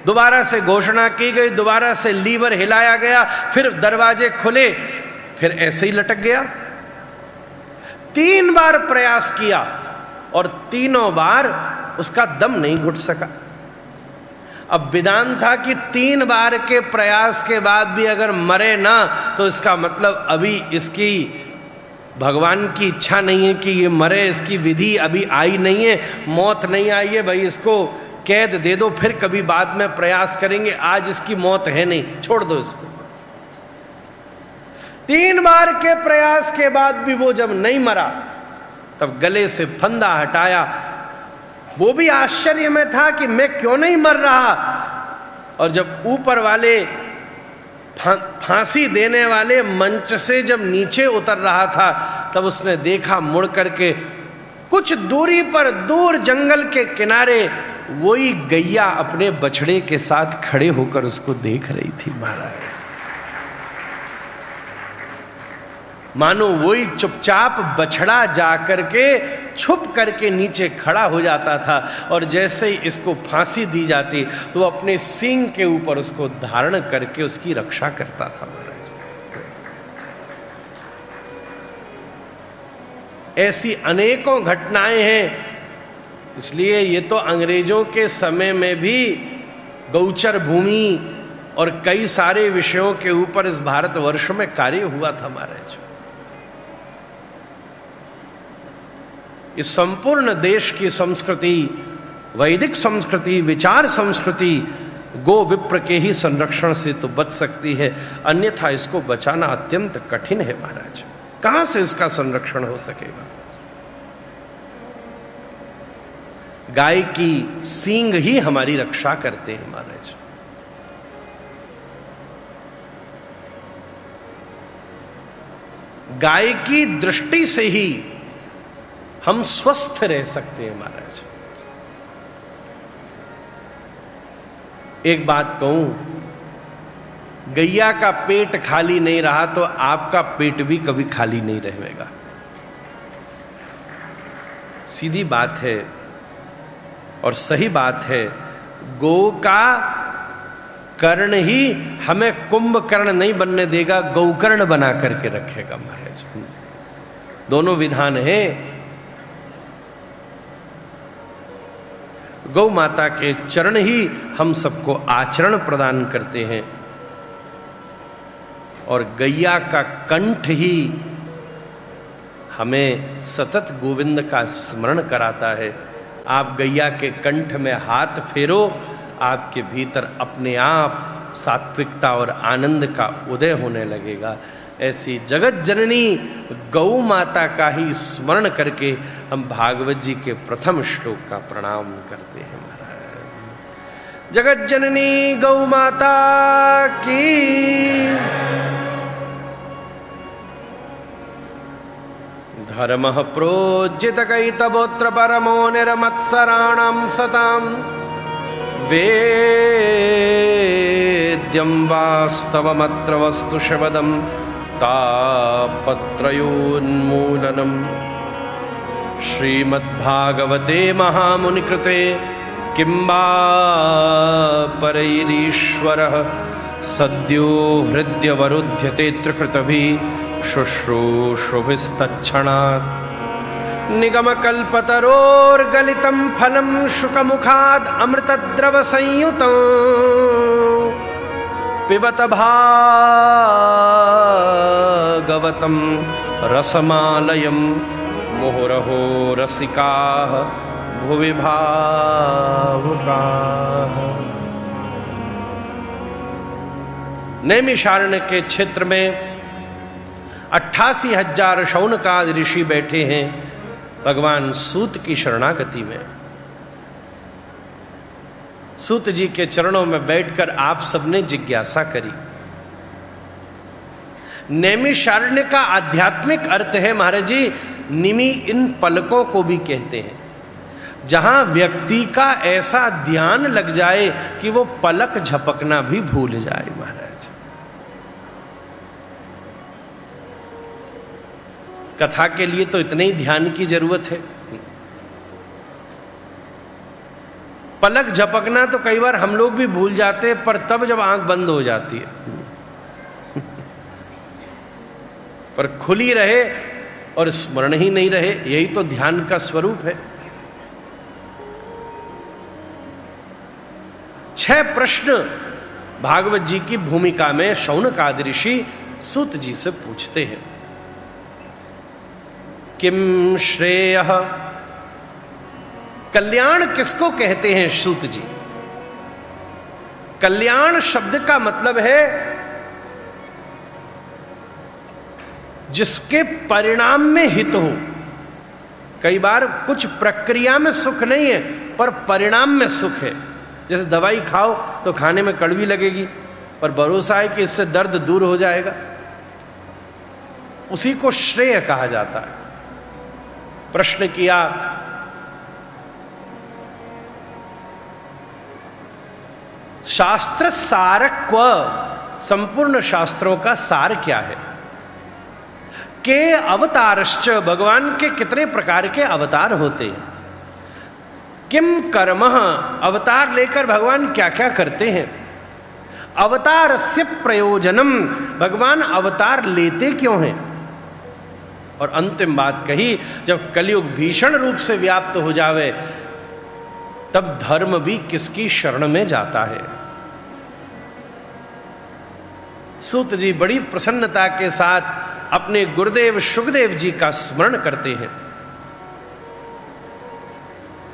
दोबारा से घोषणा की गई, दोबारा से लीवर हिलाया गया, फिर दरवाजे खुले, फिर ऐसे ही लटक गया। 3 बार प्रयास किया और तीनों बार उसका दम नहीं घुट सका। अब विधान था कि 3 बार के प्रयास के बाद भी अगर मरे ना तो इसका मतलब अभी इसकी भगवान की इच्छा नहीं है कि ये मरे, इसकी विधि अभी आई नहीं है, मौत नहीं आई है, भाई इसको कैद दे दो, फिर कभी बाद में प्रयास करेंगे, आज इसकी मौत है नहीं, छोड़ दो इसको। 3 बार के प्रयास के बाद भी वो जब नहीं मरा तब गले से फंदा हटाया। वो भी आश्चर्य में था कि मैं क्यों नहीं मर रहा, और जब ऊपर वाले फांसी देने वाले मंच से जब नीचे उतर रहा था तब उसने देखा मुड़ करके, कुछ दूरी पर दूर जंगल के किनारे वही गैया अपने बछड़े के साथ खड़े होकर उसको देख रही थी। महाराज मानो वही चुपचाप बछड़ा जाकर के छुप करके नीचे खड़ा हो जाता था, और जैसे ही इसको फांसी दी जाती तो वो अपने सींग के ऊपर उसको धारण करके उसकी रक्षा करता था। ऐसी अनेकों घटनाएं हैं। इसलिए ये तो अंग्रेजों के समय में भी गौचर भूमि और कई सारे विषयों के ऊपर इस भारतवर्ष में कार्य हुआ था। महाराज इस संपूर्ण देश की संस्कृति, वैदिक संस्कृति, विचार संस्कृति गो विप्र के ही संरक्षण से तो बच सकती है, अन्यथा इसको बचाना अत्यंत कठिन है। महाराज कहां से इसका संरक्षण हो सकेगा? गाय की सींग ही हमारी रक्षा करते हैं। महाराज गाय की दृष्टि से ही हम स्वस्थ रह सकते हैं। महाराज एक बात कहूं, गैया का पेट खाली नहीं रहा तो आपका पेट भी कभी खाली नहीं रहेगा। सीधी बात है और सही बात है। गौ का कर्ण ही हमें कुंभकर्ण नहीं बनने देगा, गौकर्ण बना करके रखेगा। महाराज दोनों विधान है। गौ माता के चरण ही हम सबको आचरण प्रदान करते हैं, और गैया का कंठ ही हमें सतत गोविंद का स्मरण कराता है। आप गैया के कंठ में हाथ फेरो, आपके भीतर अपने आप सात्विकता और आनंद का उदय होने लगेगा। ऐसी जगत जननी गौ माता का ही स्मरण करके हम भागवत जी के प्रथम श्लोक का प्रणाम करते हैं। महाराज जगत जननी गौ माता की। धर्म प्रोज्जित कैतवोत्र परमो निर्मत्सराणां सतां वेद्यं वास्तवमत्र वस्तु शबदं तापत्रयोन्मूलनम्। श्रीमद्भागवते महामुनिकृते किंबा परैरीश्वरः सद्यो हृद्यवरुध्यते त्रिकृतभिः शुश्रूषुभिस्तच्छणात्। निगमकल्पतरोर्गलितं फलं शुकमुखाद् अमृतद्रवसंयुतं पिबत भागवतं रसमालयं मुहुरहो रसिकाः भुवि भावुकाः। नैमिषारण्य के क्षेत्र में 88,000 शौनकाद ऋषि बैठे हैं भगवान सूत की शरणागति में। सूत जी के चरणों में बैठकर आप सबने जिज्ञासा करी। नैमिषारण्य का आध्यात्मिक अर्थ है महाराज जी, निमि इन पलकों को भी कहते हैं, जहां व्यक्ति का ऐसा ध्यान लग जाए कि वो पलक झपकना भी भूल जाए। महाराज कथा के लिए तो इतने ही ध्यान की जरूरत है। पलक झपकना तो कई बार हम लोग भी भूल जाते हैं, पर तब जब आंख बंद हो जाती है। पर खुली रहे और स्मरण ही नहीं रहे, यही तो ध्यान का स्वरूप है। 6 प्रश्न भागवत जी की भूमिका में शौनक आदि ऋषि सूत जी से पूछते हैं। किम श्रेयः, कल्याण किसको कहते हैं सूत जी? कल्याण शब्द का मतलब है जिसके परिणाम में हित हो। कई बार कुछ प्रक्रिया में सुख नहीं है पर परिणाम में सुख है। जैसे दवाई खाओ तो खाने में कड़वी लगेगी, पर भरोसा है कि इससे दर्द दूर हो जाएगा, उसी को श्रेय कहा जाता है। प्रश्न किया, शास्त्र सारक्व, संपूर्ण शास्त्रों का सार क्या है? के अवतारश्च, भगवान के कितने प्रकार के अवतार होते हैं? किम कर्मः, अवतार लेकर भगवान क्या क्या करते हैं? अवतारस्य प्रयोजनम, भगवान अवतार लेते क्यों हैं? और अंतिम बात कही, जब कलयुग भीषण रूप से व्याप्त हो जावे तब धर्म भी किसकी शरण में जाता है? सूत जी बड़ी प्रसन्नता के साथ अपने गुरुदेव शुकदेव जी का स्मरण करते हैं।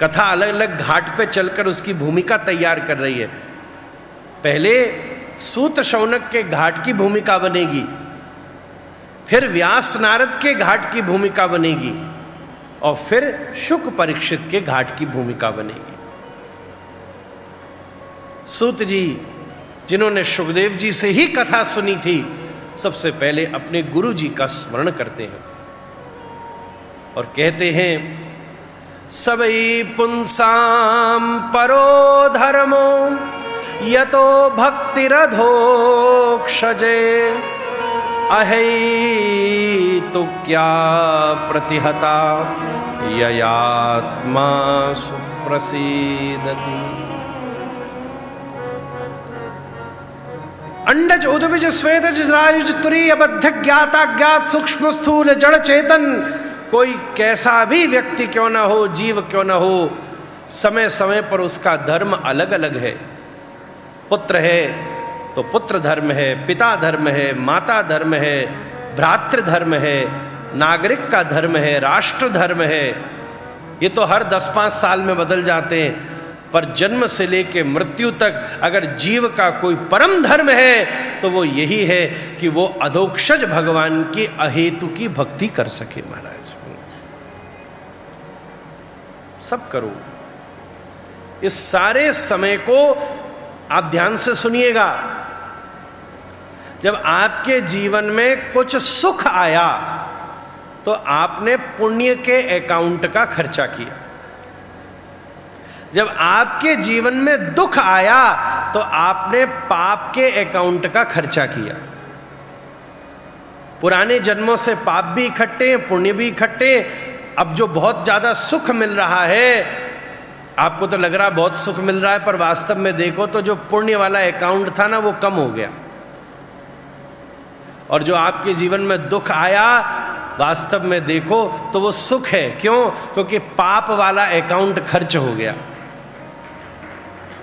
कथा अलग अलग घाट पे चलकर उसकी भूमिका तैयार कर रही है। पहले सूत शौनक के घाट की भूमिका बनेगी, फिर व्यास नारद के घाट की भूमिका बनेगी, और फिर शुक परीक्षित के घाट की भूमिका बनेगी। सूत जी जिन्होंने शुकदेव जी से ही कथा सुनी थी, सबसे पहले अपने गुरु जी का स्मरण करते हैं और कहते हैं, सबई पुंसाम परो धर्मो यतो भक्तिरधोक्षजे अहै तो क्या प्रतिहता ययात्मा सुप्रसीदति। अंडज उद्भिज स्वेदज राजुज तुरीय बद्ध ज्ञाता ज्ञात सूक्ष्म स्थूल जड़ चेतन, कोई कैसा भी व्यक्ति क्यों ना हो, जीव क्यों ना हो, समय समय पर उसका धर्म अलग अलग है। पुत्र है तो पुत्र धर्म है, पिता धर्म है, माता धर्म है, भ्रातृ धर्म है, नागरिक का धर्म है, राष्ट्र धर्म है। ये तो हर 10-5 साल में बदल जाते हैं, पर जन्म से लेकर मृत्यु तक अगर जीव का कोई परम धर्म है तो वो यही है कि वो अधोक्षज भगवान की अहेतु की भक्ति कर सके। महाराज सब करो। इस सारे समय को आप ध्यान से सुनिएगा। जब आपके जीवन में कुछ सुख आया तो आपने पुण्य के अकाउंट का खर्चा किया। जब आपके जीवन में दुख आया तो आपने पाप के अकाउंट का खर्चा किया। पुराने जन्मों से पाप भी इकट्ठे, पुण्य भी इकट्ठे। अब जो बहुत ज्यादा सुख मिल रहा है, आपको तो लग रहा बहुत सुख मिल रहा है, पर वास्तव में देखो तो जो पुण्य वाला अकाउंट था ना, वो कम हो गया। और जो आपके जीवन में दुख आया, वास्तव में देखो तो वो सुख है। क्यों? क्योंकि पाप वाला अकाउंट खर्च हो गया।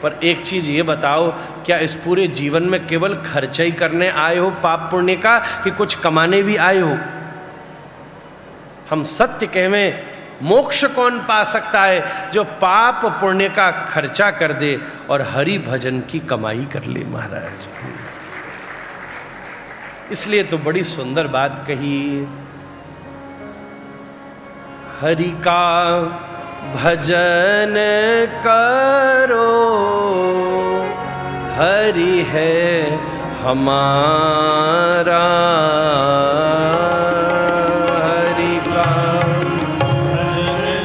पर एक चीज ये बताओ, क्या इस पूरे जीवन में केवल खर्चा ही करने आए हो पाप पुण्य का, कि कुछ कमाने भी आए हो? हम सत्य कहें, मोक्ष कौन पा सकता है? जो पाप पुण्य का खर्चा कर दे और हरि भजन की कमाई कर ले। महाराज इसलिए तो बड़ी सुंदर बात कही, हरि का भजन करो, हरि है हमारा। हरि का भजन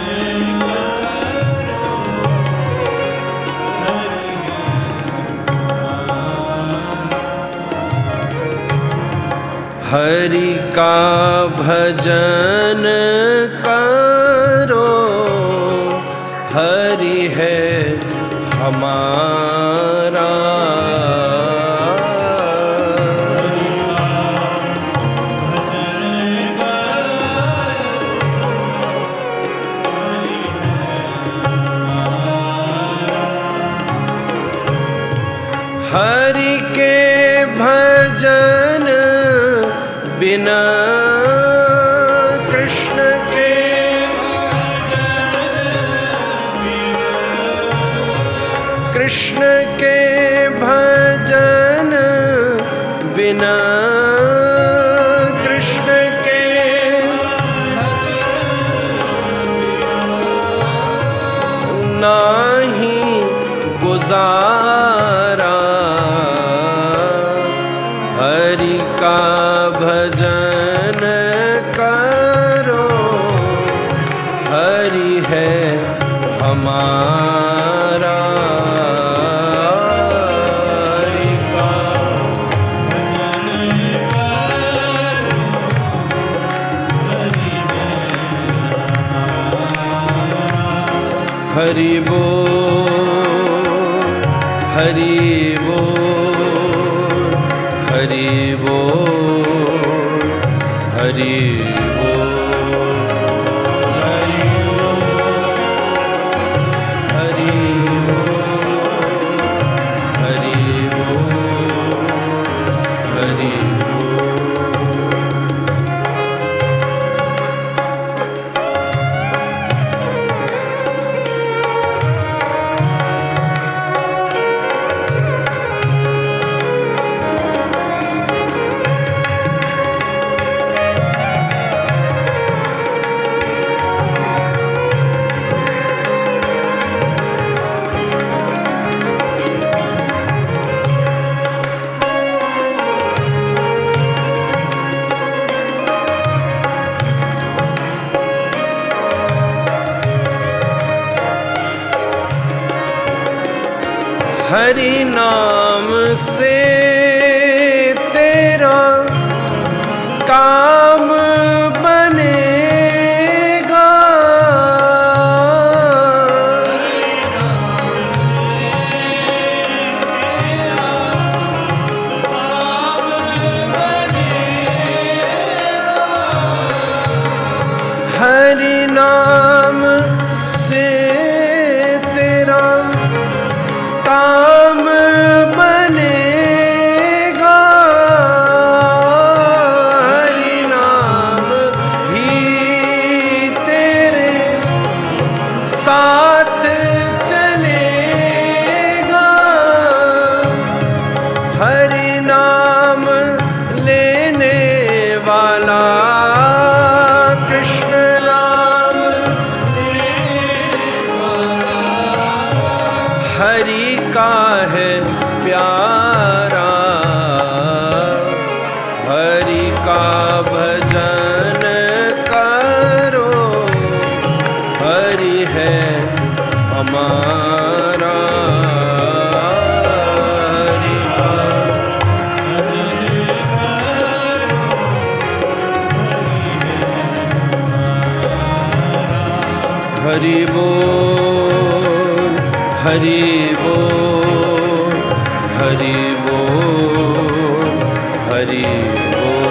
करो, हरि का भजन करो, हरि है हमारा। हरि के भजन बिना कृष्ण के कृष्ण के भजन बिना कृष्ण के नाही गुजारा। हरि का भजन करो, हरि है हमारा। हरि का हरि बोल, हरि बोल, हरि बोल, हरि बोल, हरि बोल, हरि बोल, हरि बोल। हरि नाम से तेरा काम बनेगा। हरि नाम से तेरा काम बनेगा। हरि नाम ही तेरे साथ चलेगा। हरि नाम लेने वाला कृष्ण नाम हरि का है प्यारा। हरि का भजन करो, हरि है हमारा। हरि का हरि बोल, हरि बोल, हरि बोल, हरि बोल।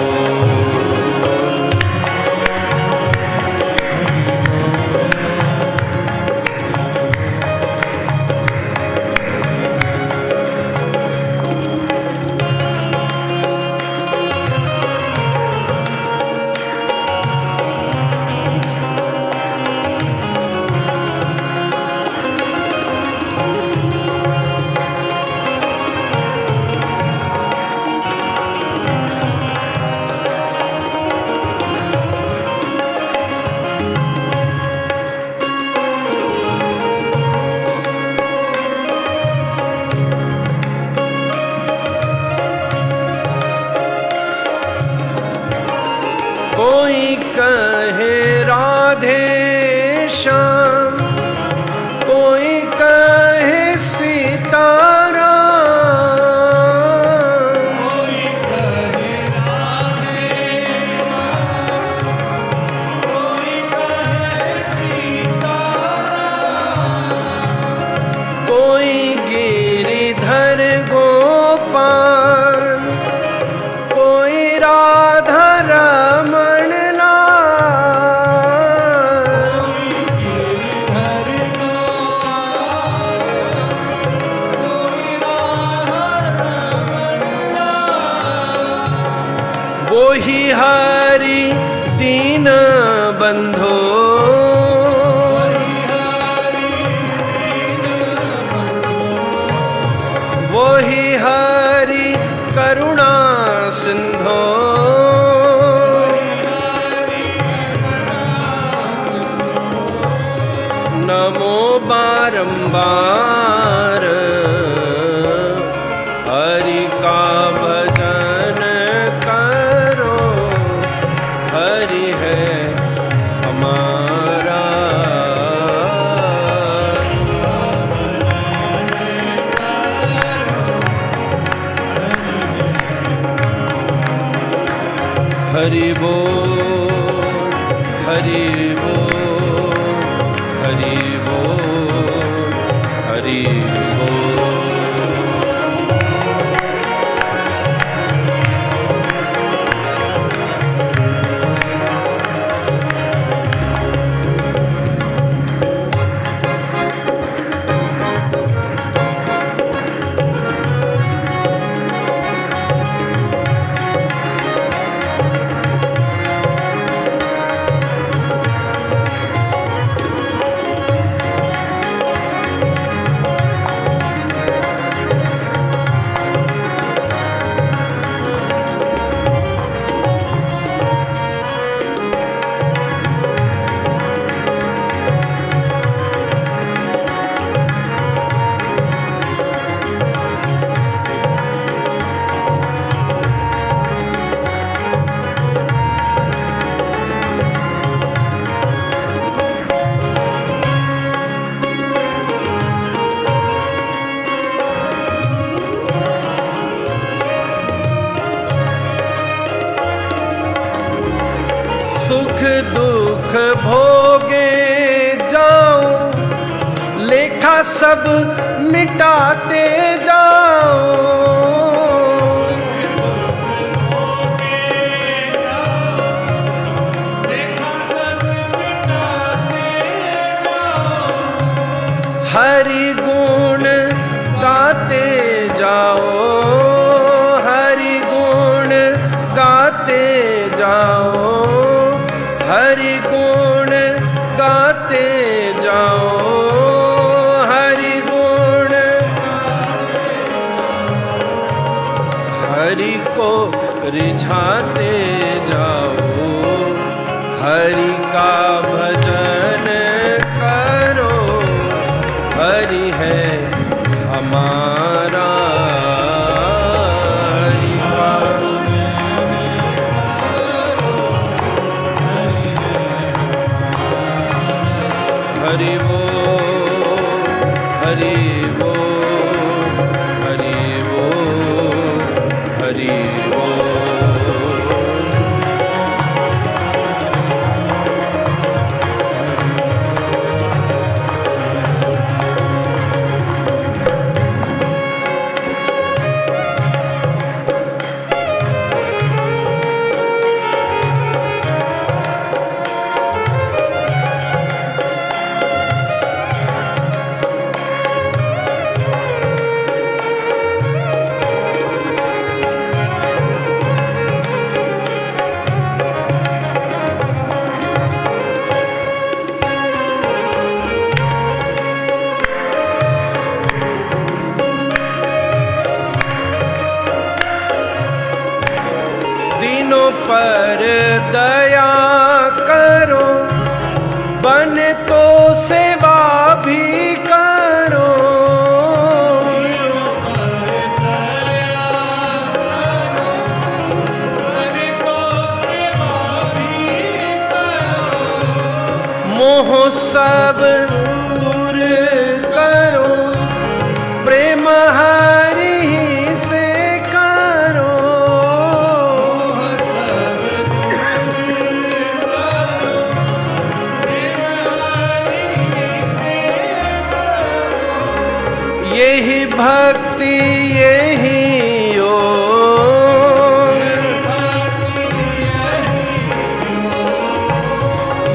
करुणा सिंधो नमो बारंबार हरि का भजन करो, हरि है हमारा। हरि बोल हरि बोल हरि बोल हरि बोल। सुख दुख भोगे जाओ, लेखा सब मिटाते जाओ। हरि गुण गाते जाओ, हरि गुण गाते जाओ, हरि गुण गाते जाओ, हरि गुण। हरि को रिझाते जाओ, हरि का भजन करो, हरि है हमारा। हरि बोल हरि बोल हरि बोल हरि बोल। दीनों पर दया करो, बने तो सेवा भी करो। मोह सब दूर करो, प्रेम हरि से करो। यही भक्ति यही योग,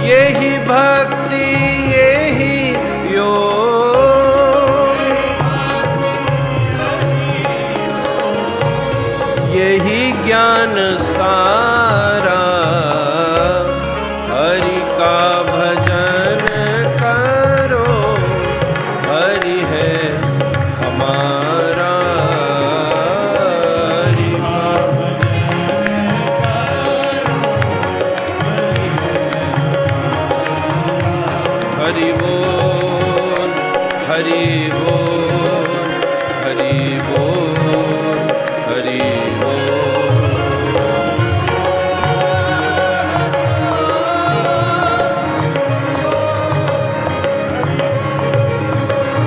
यही भक्ति यही योग, यही ज्ञान सारा। हरि का भजन करो, हरि है हमारा। हरि बोल, हरि बोल, हरि बोल।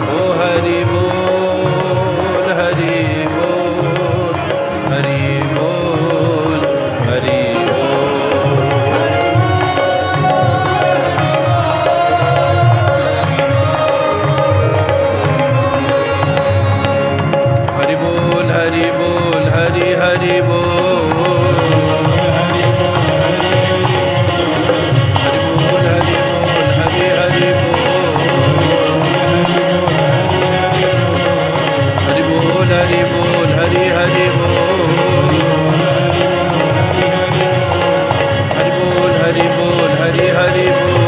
ओ हरि बोल, हरि बोल, हरि बोल, हरि बोल, हरि बोल, हरि हरि बोल, हरि बोल, हरि बोल, हरि हरि बोल, हरि बोल, हरि हरि बोल, हरि बोल, हरि बोल, हरि हरि बोल,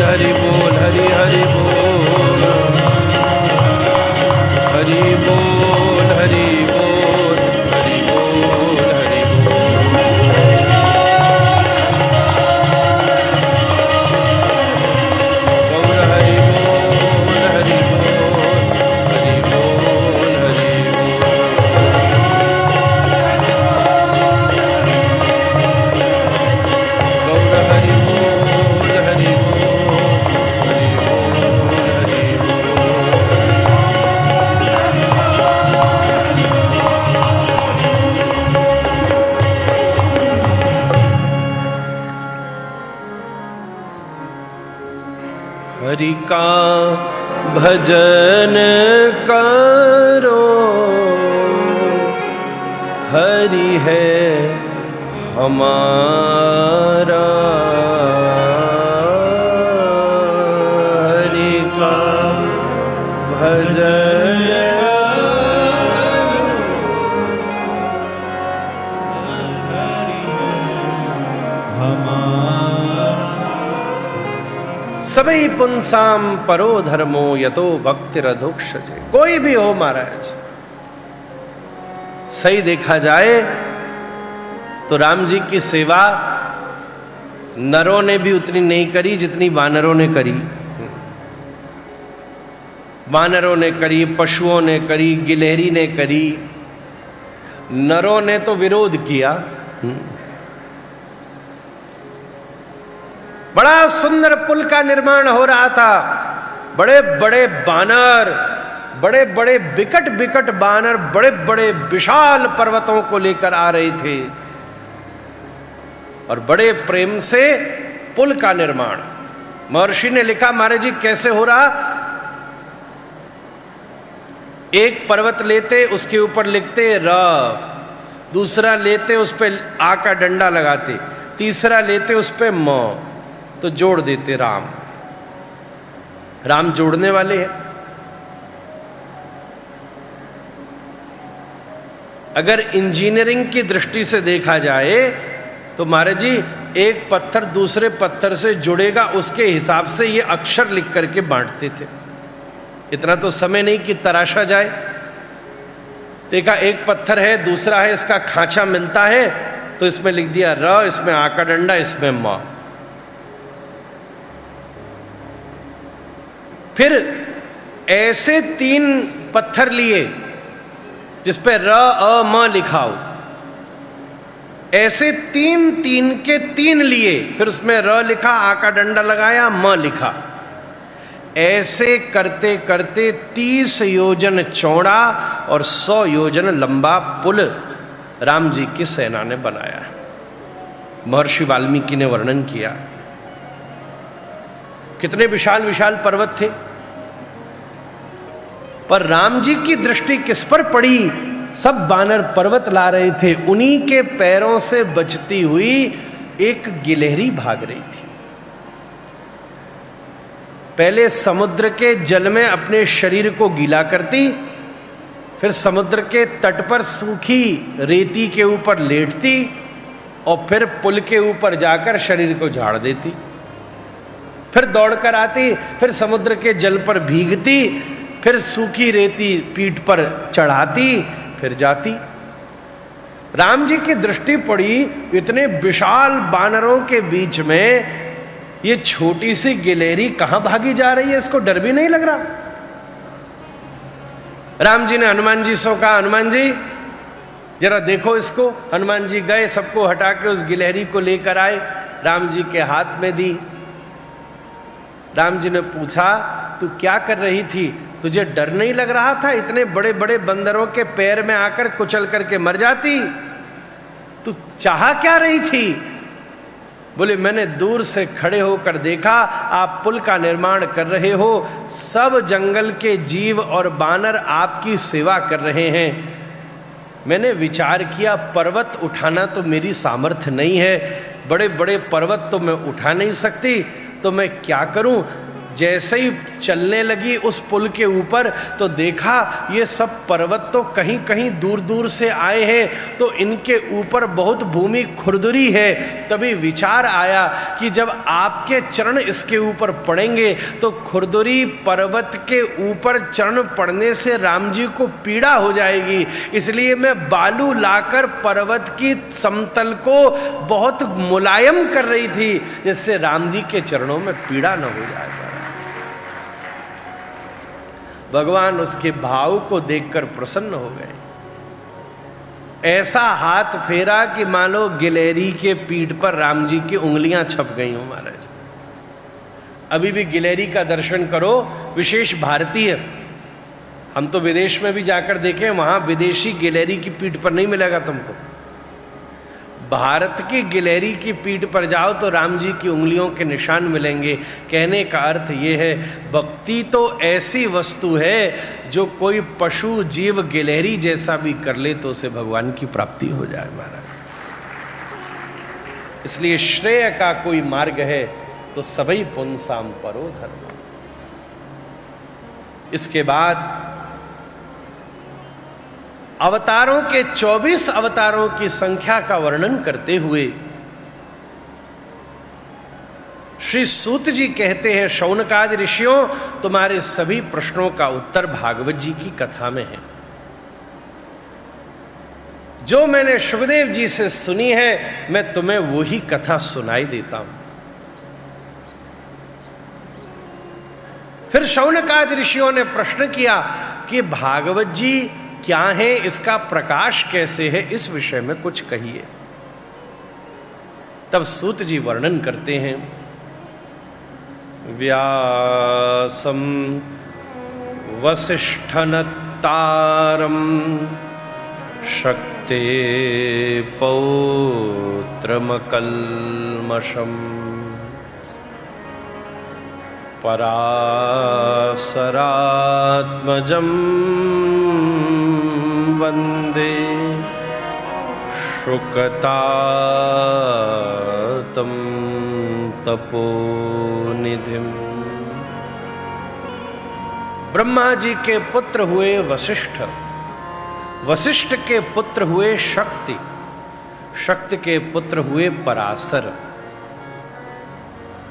हरि बोल, हरि हरि बोल, हरि बोल, हरि बोल, हरि बोल, हरि बोल, गौर हरि बोल, हरि बोल, हरि बोल, हरि बोल, गौर हरि बोल, हरि बोल, हरि बोल, हरि हरि का भजन करो, हरि है हमारा, हरि का भजन सबई पुंसाम परो धर्मो यतो भक्तिरधुक्षजे। कोई भी हो महाराज, सही देखा जाए तो राम जी की सेवा नरों ने भी उतनी नहीं करी जितनी वानरों ने करी। वानरों ने करी, पशुओं ने करी, गिलहरी ने करी, नरों ने तो विरोध किया। बड़ा सुंदर पुल का निर्माण हो रहा था, बड़े बड़े बानर, बड़े बड़े विकट विकट बानर बड़े बड़े विशाल पर्वतों को लेकर आ रहे थे और बड़े प्रेम से पुल का निर्माण। महर्षि ने लिखा, महाराज जी कैसे हो रहा? एक पर्वत लेते, उसके ऊपर लिखते र, दूसरा लेते उस पे आ का डंडा लगाते, तीसरा लेते उस पे म, तो जोड़ देते राम। राम जोड़ने वाले हैं। अगर इंजीनियरिंग की दृष्टि से देखा जाए तो महाराज जी एक पत्थर दूसरे पत्थर से जुड़ेगा, उसके हिसाब से ये अक्षर लिख करके बांटते थे। इतना तो समय नहीं कि तराशा जाए। देखा एक पत्थर है, दूसरा है, इसका खांचा मिलता है तो इसमें लिख दिया र, इसमें आ का डंडा, इसमें म। फिर ऐसे 3 पत्थर लिए जिस पे र अ म लिखा हो, ऐसे 3 के 3 लिए, फिर उसमें र लिखा, आ का डंडा लगाया, म लिखा। ऐसे करते करते 30 योजन चौड़ा और 100 योजन लंबा पुल राम जी की सेना ने बनाया। महर्षि वाल्मीकि ने वर्णन किया। कितने विशाल विशाल पर्वत थे, पर राम जी की दृष्टि किस पर पड़ी? सब बानर पर्वत ला रहे थे, उन्हीं के पैरों से बचती हुई एक गिलहरी भाग रही थी। पहले समुद्र के जल में अपने शरीर को गीला करती, फिर समुद्र के तट पर सूखी रेती के ऊपर लेटती और फिर पुल के ऊपर जाकर शरीर को झाड़ देती, फिर दौड़कर आती, फिर समुद्र के जल पर भीगती, फिर सूखी रेती पीठ पर चढ़ाती, फिर जाती। राम जी की दृष्टि पड़ी, इतने विशाल बानरों के बीच में ये छोटी सी गिलहरी कहां भागी जा रही है, इसको डर भी नहीं लग रहा। राम जी ने हनुमान जी से कहा, हनुमान जी जरा देखो इसको। हनुमान जी गए, सबको हटा के उस गिलहरी को लेकर आए, राम जी के हाथ में दी। राम जी ने पूछा, तू क्या कर रही थी? तुझे डर नहीं लग रहा था? इतने बड़े बड़े बंदरों के पैर में आकर कुचल करके मर जाती। तू चाहा क्या रही थी? बोले, मैंने दूर से खड़े होकर देखा आप पुल का निर्माण कर रहे हो, सब जंगल के जीव और बानर आपकी सेवा कर रहे हैं। मैंने विचार किया, पर्वत उठाना तो मेरी सामर्थ्य नहीं है, बड़े बड़े पर्वत तो मैं उठा नहीं सकती, तो मैं क्या करूं? जैसे ही चलने लगी उस पुल के ऊपर तो देखा ये सब पर्वत तो कहीं कहीं दूर दूर से आए हैं, तो इनके ऊपर बहुत भूमि खुरदुरी है। तभी विचार आया कि जब आपके चरण इसके ऊपर पड़ेंगे तो खुरदुरी पर्वत के ऊपर चरण पड़ने से राम जी को पीड़ा हो जाएगी, इसलिए मैं बालू लाकर पर्वत की समतल को बहुत मुलायम कर रही थी, जिससे राम जी के चरणों में पीड़ा न हो जाए। भगवान उसके भाव को देखकर प्रसन्न हो गए। ऐसा हाथ फेरा कि मानो गिलहरी के पीठ पर राम जी की उंगलियां छप गई हो महाराज। अभी भी गिलहरी का दर्शन करो, विशेष भारतीय, हम तो विदेश में भी जाकर देखें, वहां विदेशी गिलहरी की पीठ पर नहीं मिलेगा तुमको। भारत की गिलहरी की पीठ पर जाओ तो राम जी की उंगलियों के निशान मिलेंगे। कहने का अर्थ ये है, भक्ति तो ऐसी वस्तु है जो कोई पशु जीव गिलहरी जैसा भी कर ले तो उसे भगवान की प्राप्ति हो जाए महाराज। इसलिए श्रेय का कोई मार्ग है तो सभी पुंसाम परो धर्म। इसके बाद अवतारों के 24 अवतारों की संख्या का वर्णन करते हुए श्री सूत जी कहते हैं, शौनकादि ऋषियों, तुम्हारे सभी प्रश्नों का उत्तर भागवत जी की कथा में है। जो मैंने शुभदेव जी से सुनी है मैं तुम्हें वही कथा सुनाई देता हूं। फिर शौनकादि ऋषियों ने प्रश्न किया कि भागवत जी क्या है, इसका प्रकाश कैसे है, इस विषय में कुछ कहिए। तब सूत जी वर्णन करते हैं, व्यासम वसिष्ठनत्तारम शक्ते पौत्रमकल्मषम पराशरात्मजं वंदे शुकतातं तपोनिधिम्। ब्रह्मा जी के पुत्र हुए वशिष्ठ, वशिष्ठ के पुत्र हुए शक्ति, शक्ति के पुत्र हुए पराशर।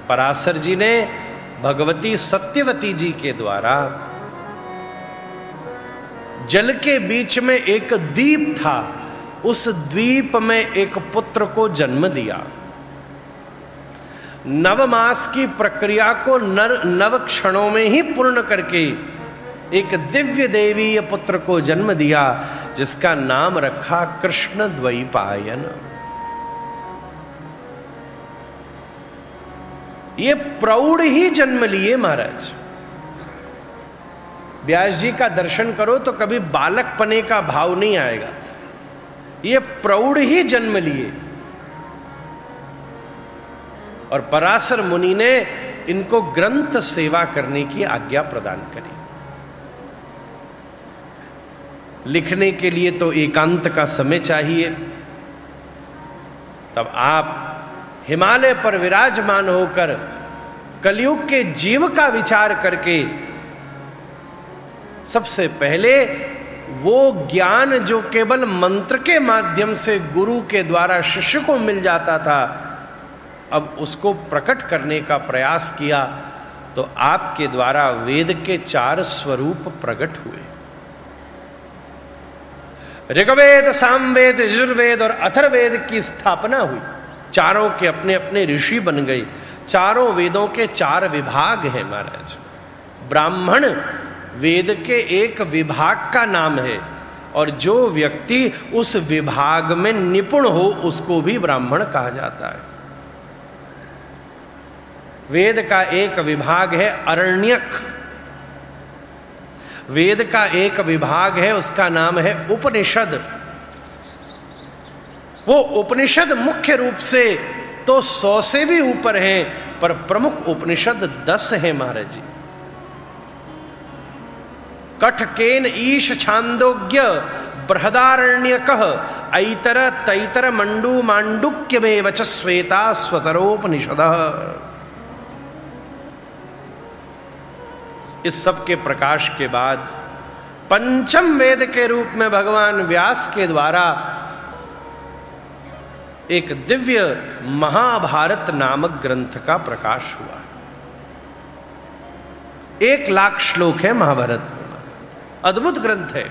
पराशर जी ने भगवती सत्यवती जी के द्वारा जल के बीच में एक द्वीप था, उस द्वीप में एक पुत्र को जन्म दिया। नवमास की प्रक्रिया को नव क्षणों में ही पूर्ण करके एक दिव्य देवीय पुत्र को जन्म दिया, जिसका नाम रखा कृष्ण द्वैपायन। ये प्रौढ़ ही जन्म लिए महाराज। व्यास जी का दर्शन करो तो कभी बालकपने का भाव नहीं आएगा, ये प्रौढ़ ही जन्म लिए। और पराशर मुनि ने इनको ग्रंथ सेवा करने की आज्ञा प्रदान करी। लिखने के लिए तो एकांत का समय चाहिए, तब आप हिमालय पर विराजमान होकर कलयुग के जीव का विचार करके सबसे पहले वो ज्ञान जो केवल मंत्र के माध्यम से गुरु के द्वारा शिष्य को मिल जाता था, अब उसको प्रकट करने का प्रयास किया। तो आपके द्वारा वेद के 4 स्वरूप प्रकट हुए। ऋग्वेद, सामवेद, यजुर्वेद और अथर्ववेद की स्थापना हुई। चारों के अपने अपने ऋषि बन गए। चारों वेदों के 4 विभाग हैं महाराज। ब्राह्मण वेद के एक विभाग का नाम है, और जो व्यक्ति उस विभाग में निपुण हो उसको भी ब्राह्मण कहा जाता है। वेद का एक विभाग है अरण्यक, वेद का एक विभाग है, उसका नाम है उपनिषद। वो उपनिषद मुख्य रूप से तो 100 से भी ऊपर हैं, पर प्रमुख उपनिषद 10 हैं महाराज जी। कठकेन ईश छांदोग्य बृहदारण्यक ऐतर तैतर मंडू मांडुक्य में वच श्वेता स्वतरोपनिषद। इस सब के प्रकाश के बाद पंचम वेद के रूप में भगवान व्यास के द्वारा एक दिव्य महाभारत नामक ग्रंथ का प्रकाश हुआ। 1,00,000 श्लोक है महाभारत में, अद्भुत ग्रंथ है।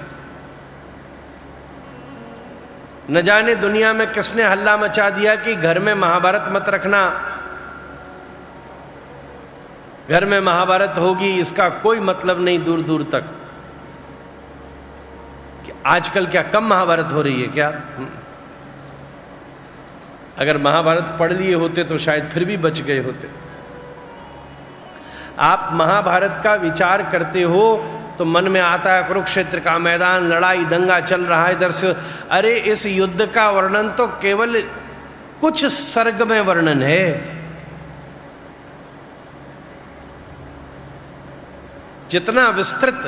न जाने दुनिया में किसने हल्ला मचा दिया कि घर में महाभारत मत रखना, घर में महाभारत होगी इसका कोई मतलब नहीं दूर दूर तक। कि आजकल क्या कम महाभारत हो रही है क्या? अगर महाभारत पढ़ लिए होते तो शायद फिर भी बच गए होते। आप महाभारत का विचार करते हो तो मन में आता है कुरुक्षेत्र का मैदान, लड़ाई दंगा चल रहा है इधर से। अरे इस युद्ध का वर्णन तो केवल कुछ सर्ग में वर्णन है। जितना विस्तृत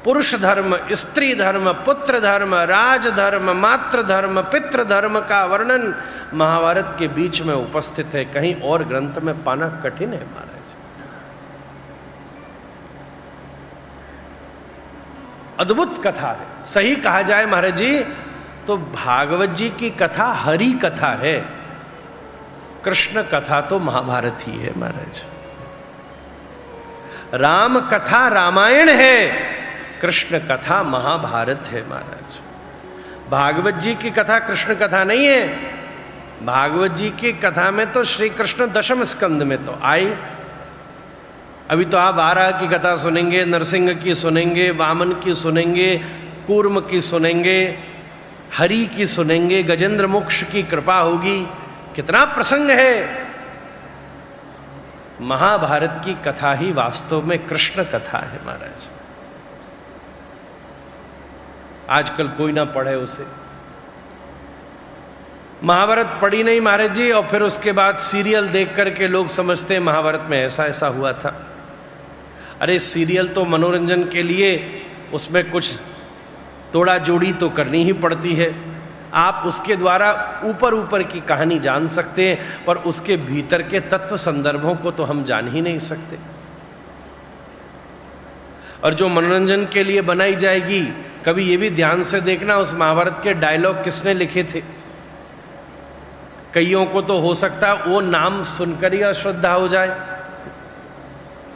पुरुष धर्म, स्त्री धर्म, पुत्र धर्म, राजधर्म, मातृधर्म, पितृधर्म का वर्णन महाभारत के बीच में उपस्थित है, कहीं और ग्रंथ में पाना कठिन है महाराज। अद्भुत कथा है। सही कहा जाए महाराज जी तो भागवत जी की कथा हरि कथा है, कृष्ण कथा तो महाभारत ही है महाराज। राम कथा रामायण है, कृष्ण कथा महाभारत है महाराज। भागवत जी की कथा कृष्ण कथा नहीं है। भागवत जी की कथा में तो श्री कृष्ण 10वें स्कंद में तो आए। अभी तो आप 12 की कथा सुनेंगे, नरसिंह की सुनेंगे, वामन की सुनेंगे, कूर्म की सुनेंगे, हरि की सुनेंगे, गजेंद्र मोक्ष की कृपा होगी। कितना प्रसंग है। महाभारत की कथा ही वास्तव में कृष्ण कथा है महाराज। आजकल कोई ना पढ़े उसे। महाभारत पढ़ी नहीं महाराज जी, और फिर उसके बाद सीरियल देख करके लोग समझते हैं महाभारत में ऐसा ऐसा हुआ था। अरे सीरियल तो मनोरंजन के लिए, उसमें कुछ तोड़ा जोड़ी तो करनी ही पड़ती है। आप उसके द्वारा ऊपर ऊपर की कहानी जान सकते हैं, पर उसके भीतर के तत्व संदर्भों को तो हम जान ही नहीं सकते। और जो मनोरंजन के लिए बनाई जाएगी, कभी ये भी ध्यान से देखना उस महाभारत के डायलॉग किसने लिखे थे। कईयों को तो हो सकता है वो नाम सुनकर ही अश्रद्धा हो जाए,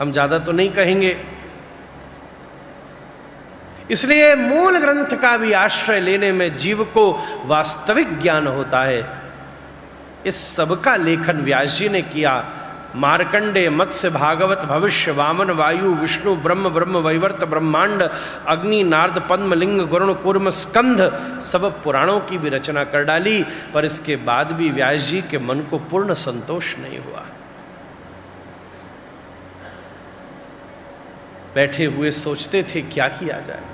हम ज्यादा तो नहीं कहेंगे। इसलिए मूल ग्रंथ का भी आश्रय लेने में जीव को वास्तविक ज्ञान होता है। इस सब का लेखन व्यास जी ने किया। मार्कंडे, मत्स्य, भागवत, भविष्य, वामन, वायु, विष्णु, ब्रह्म, ब्रह्म वैवर्त, ब्रह्मांड, अग्नि, नारद, पद्म, लिंग, गरुण, कूर्म, स्कंध, सब पुराणों की भी रचना कर डाली। पर इसके बाद भी व्यास जी के मन को पूर्ण संतोष नहीं हुआ। बैठे हुए सोचते थे क्या किया जाए।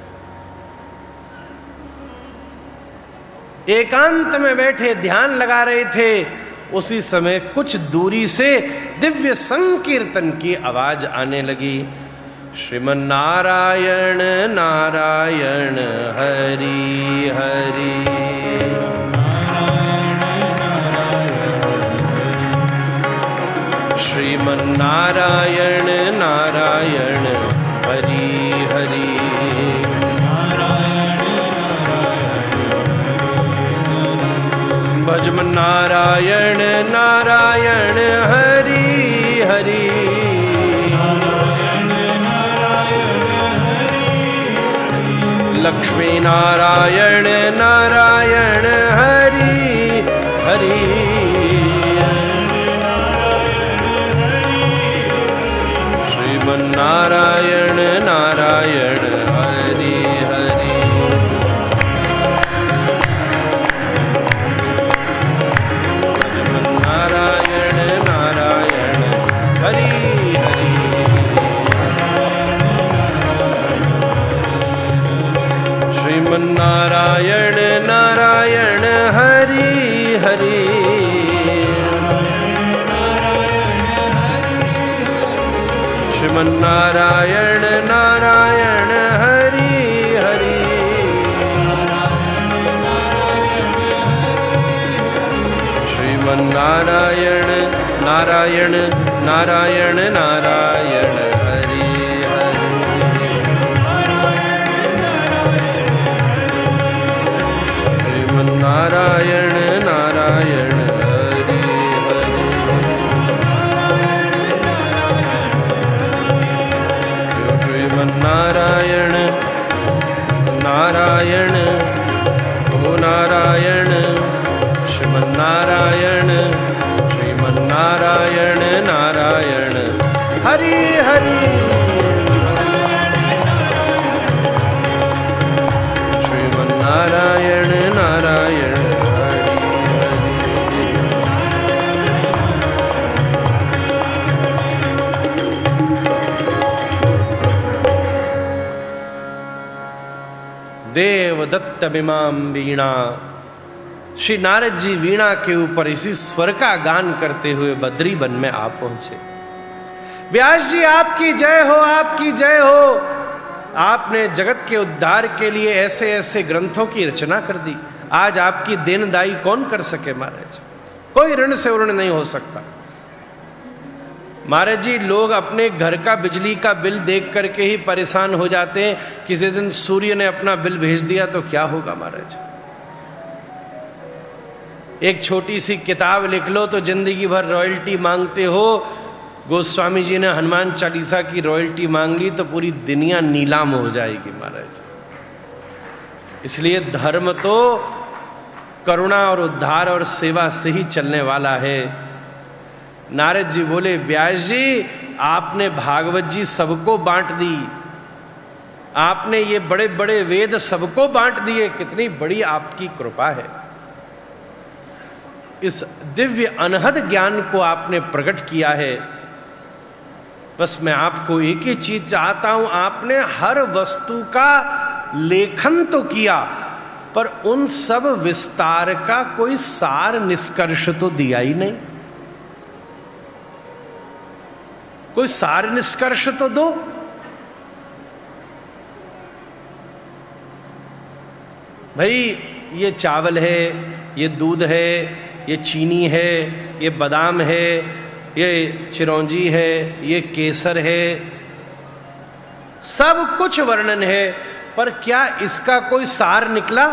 एकांत में बैठे ध्यान लगा रहे थे। उसी समय कुछ दूरी से दिव्य संकीर्तन की आवाज आने लगी। श्रीमन नारायण नारायण हरि हरि, श्रीमन नारायण नारायण हरि हरि, भजमन नारायण नारायण हरि हरि, लक्ष्मी नारायण नारायण हरि हरि, श्रीमन्नारायण नारायण हरि हरि। श्रीमन्नारायण नारायण हरि हरि। श्रीमन्नारायण नारायण हरि हरि। श्रीमन्नारायण नारायण हरि हरि। श्रीमन्नारायण नारायण नारायण नारायण हरि हरि। श्रीमन्नारायण नारायण हरि हरि। श्रीमन्नारायण नारायण ओ नारायण। श्रीमन्नारायण श्रीमन्नारायण नारायण हरि हरि। श्रीमन्नारायण नारायण हरि हरि। देवदत्त विमाम वीणा। श्री नारद जी वीणा के ऊपर इसी स्वर का गान करते हुए बद्री वन में आ पहुंचे। व्यास जी आपकी जय हो, आपकी जय हो। आपने जगत के उद्धार के लिए ऐसे ऐसे ग्रंथों की रचना कर दी। आज आपकी देनदाई कौन कर सके महाराज? कोई ऋण से ऋण नहीं हो सकता। महाराज जी, लोग अपने घर का बिजली का बिल देख करके ही परेशान हो जाते हैं। किसी दिन सूर्य ने अपना बिल भेज दिया तो क्या होगा महाराज? एक छोटी सी किताब लिख लो तो जिंदगी भर रॉयल्टी मांगते हो। गोस्वामी जी ने हनुमान चालीसा की रॉयल्टी मांग ली तो पूरी दुनिया नीलाम हो जाएगी महाराज। इसलिए धर्म तो करुणा और उद्धार और सेवा से ही चलने वाला है। नारद जी बोले, व्यास जी आपने भागवत जी सबको बांट दी। आपने ये बड़े बड़े वेद सबको बांट दिए। कितनी बड़ी आपकी कृपा है। इस दिव्य अनहद ज्ञान को आपने प्रकट किया है। बस मैं आपको एक ही चीज चाहता हूं, आपने हर वस्तु का लेखन तो किया पर उन सब विस्तार का कोई सार निष्कर्ष तो दिया ही नहीं। कोई सार निष्कर्ष तो दो। भाई ये चावल है, ये दूध है, ये चीनी है, ये बादाम है, ये चिरौंजी है, ये केसर है, सब कुछ वर्णन है पर क्या इसका कोई सार निकला?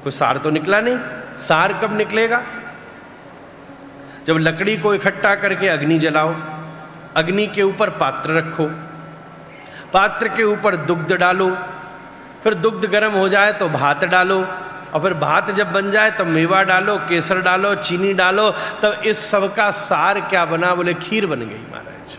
कोई सार तो निकला नहीं। सार कब निकलेगा? जब लकड़ी को इकट्ठा करके अग्नि जलाओ, अग्नि के ऊपर पात्र रखो, पात्र के ऊपर दुग्ध डालो, फिर दुग्ध गर्म हो जाए तो भात डालो, और फिर भात जब बन जाए तब मेवा डालो, केसर डालो, चीनी डालो, तब इस सब का सार क्या बना? बोले खीर बन गई महाराज।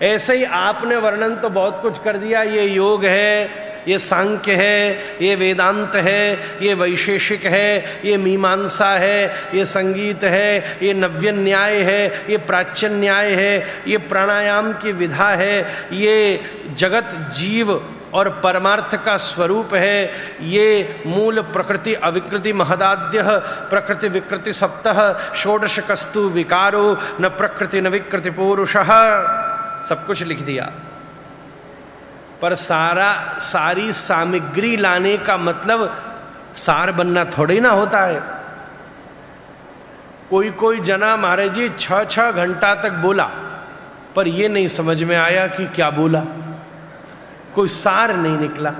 ऐसे ही आपने वर्णन तो बहुत कुछ कर दिया। ये योग है, ये सांख्य है, ये वेदांत है, ये वैशेषिक है, ये मीमांसा है, ये संगीत है, ये नव्य न्याय है, ये प्राच्यन न्याय है, ये प्राणायाम की विधा है, ये जगत जीव और परमार्थ का स्वरूप है, ये मूल प्रकृति अविकृति महदाद्य प्रकृति विकृति सप्तः षोडश कस्तु विकारो न प्रकृति न विकृति पुरुषः। सब कुछ लिख दिया पर सारी सामग्री लाने का मतलब सार बनना थोड़ी ना होता है। कोई जना महाराज जी 6 घंटा तक बोला पर यह नहीं समझ में आया कि क्या बोला। कोई सार नहीं निकला।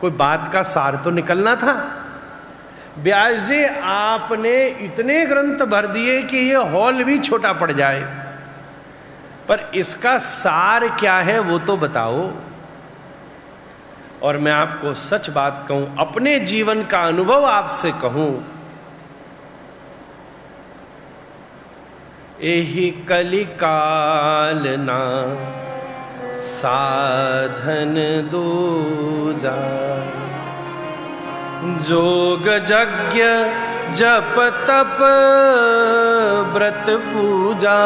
कोई बात का सार तो निकलना था। व्यास जी आपने इतने ग्रंथ भर दिए कि ये हॉल भी छोटा पड़ जाए, पर इसका सार क्या है वो तो बताओ। और मैं आपको सच बात कहूं, अपने जीवन का अनुभव आपसे कहूं, एहि कलिकाल ना साधन दूजा, जोग यज्ञ जप तप व्रत पूजा।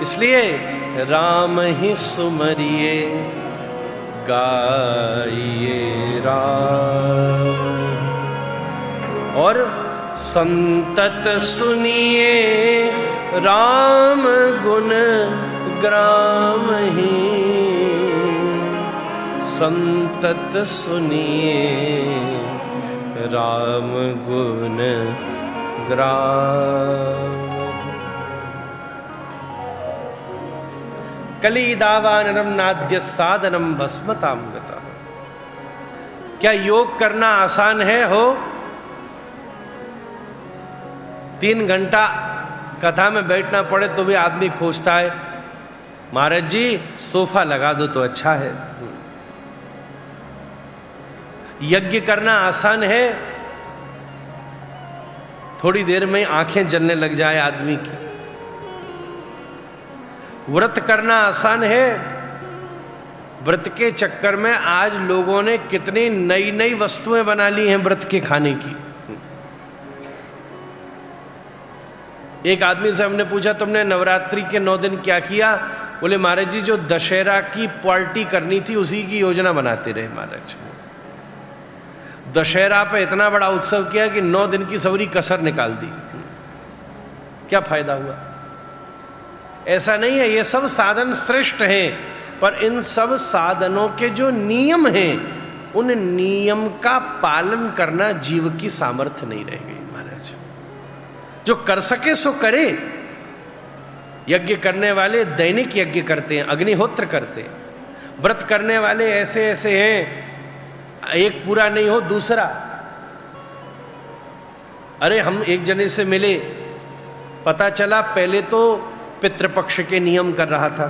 इसलिए राम ही सुमरिए गाइए राम, और संतत सुनिए राम गुण ग्राम ही, संतत सुनिए राम गुण ग्राम। कलिदावानरम नाद्य साधनम भस्मताम गता। क्या योग करना आसान है? हो 3 घंटा कथा में बैठना पड़े तो भी आदमी खोजता है महाराज जी सोफा लगा दो तो अच्छा है। यज्ञ करना आसान है? थोड़ी देर में आंखें जलने लग जाए आदमी की। व्रत करना आसान है? व्रत के चक्कर में आज लोगों ने कितनी नई नई वस्तुएं बना ली हैं व्रत के खाने की। एक आदमी से हमने पूछा तुमने नवरात्रि के 9 दिन क्या किया? बोले महाराज जी जो दशहरा की पार्टी करनी थी उसी की योजना बनाते रहे महाराज। दशहरा पे इतना बड़ा उत्सव किया कि 9 दिन की सवरी कसर निकाल दी। क्या फायदा हुआ? ऐसा नहीं है। ये सब साधन श्रेष्ठ हैं, पर इन सब साधनों के जो नियम हैं उन नियम का पालन करना जीव की सामर्थ्य नहीं रह गई महाराज। जो कर सके सो करे। यज्ञ करने वाले दैनिक यज्ञ करते हैं, अग्निहोत्र करते हैं। व्रत करने वाले ऐसे ऐसे हैं, एक पूरा नहीं हो दूसरा। अरे हम एक जने से मिले, पता चला पहले तो पितृपक्ष के नियम कर रहा था।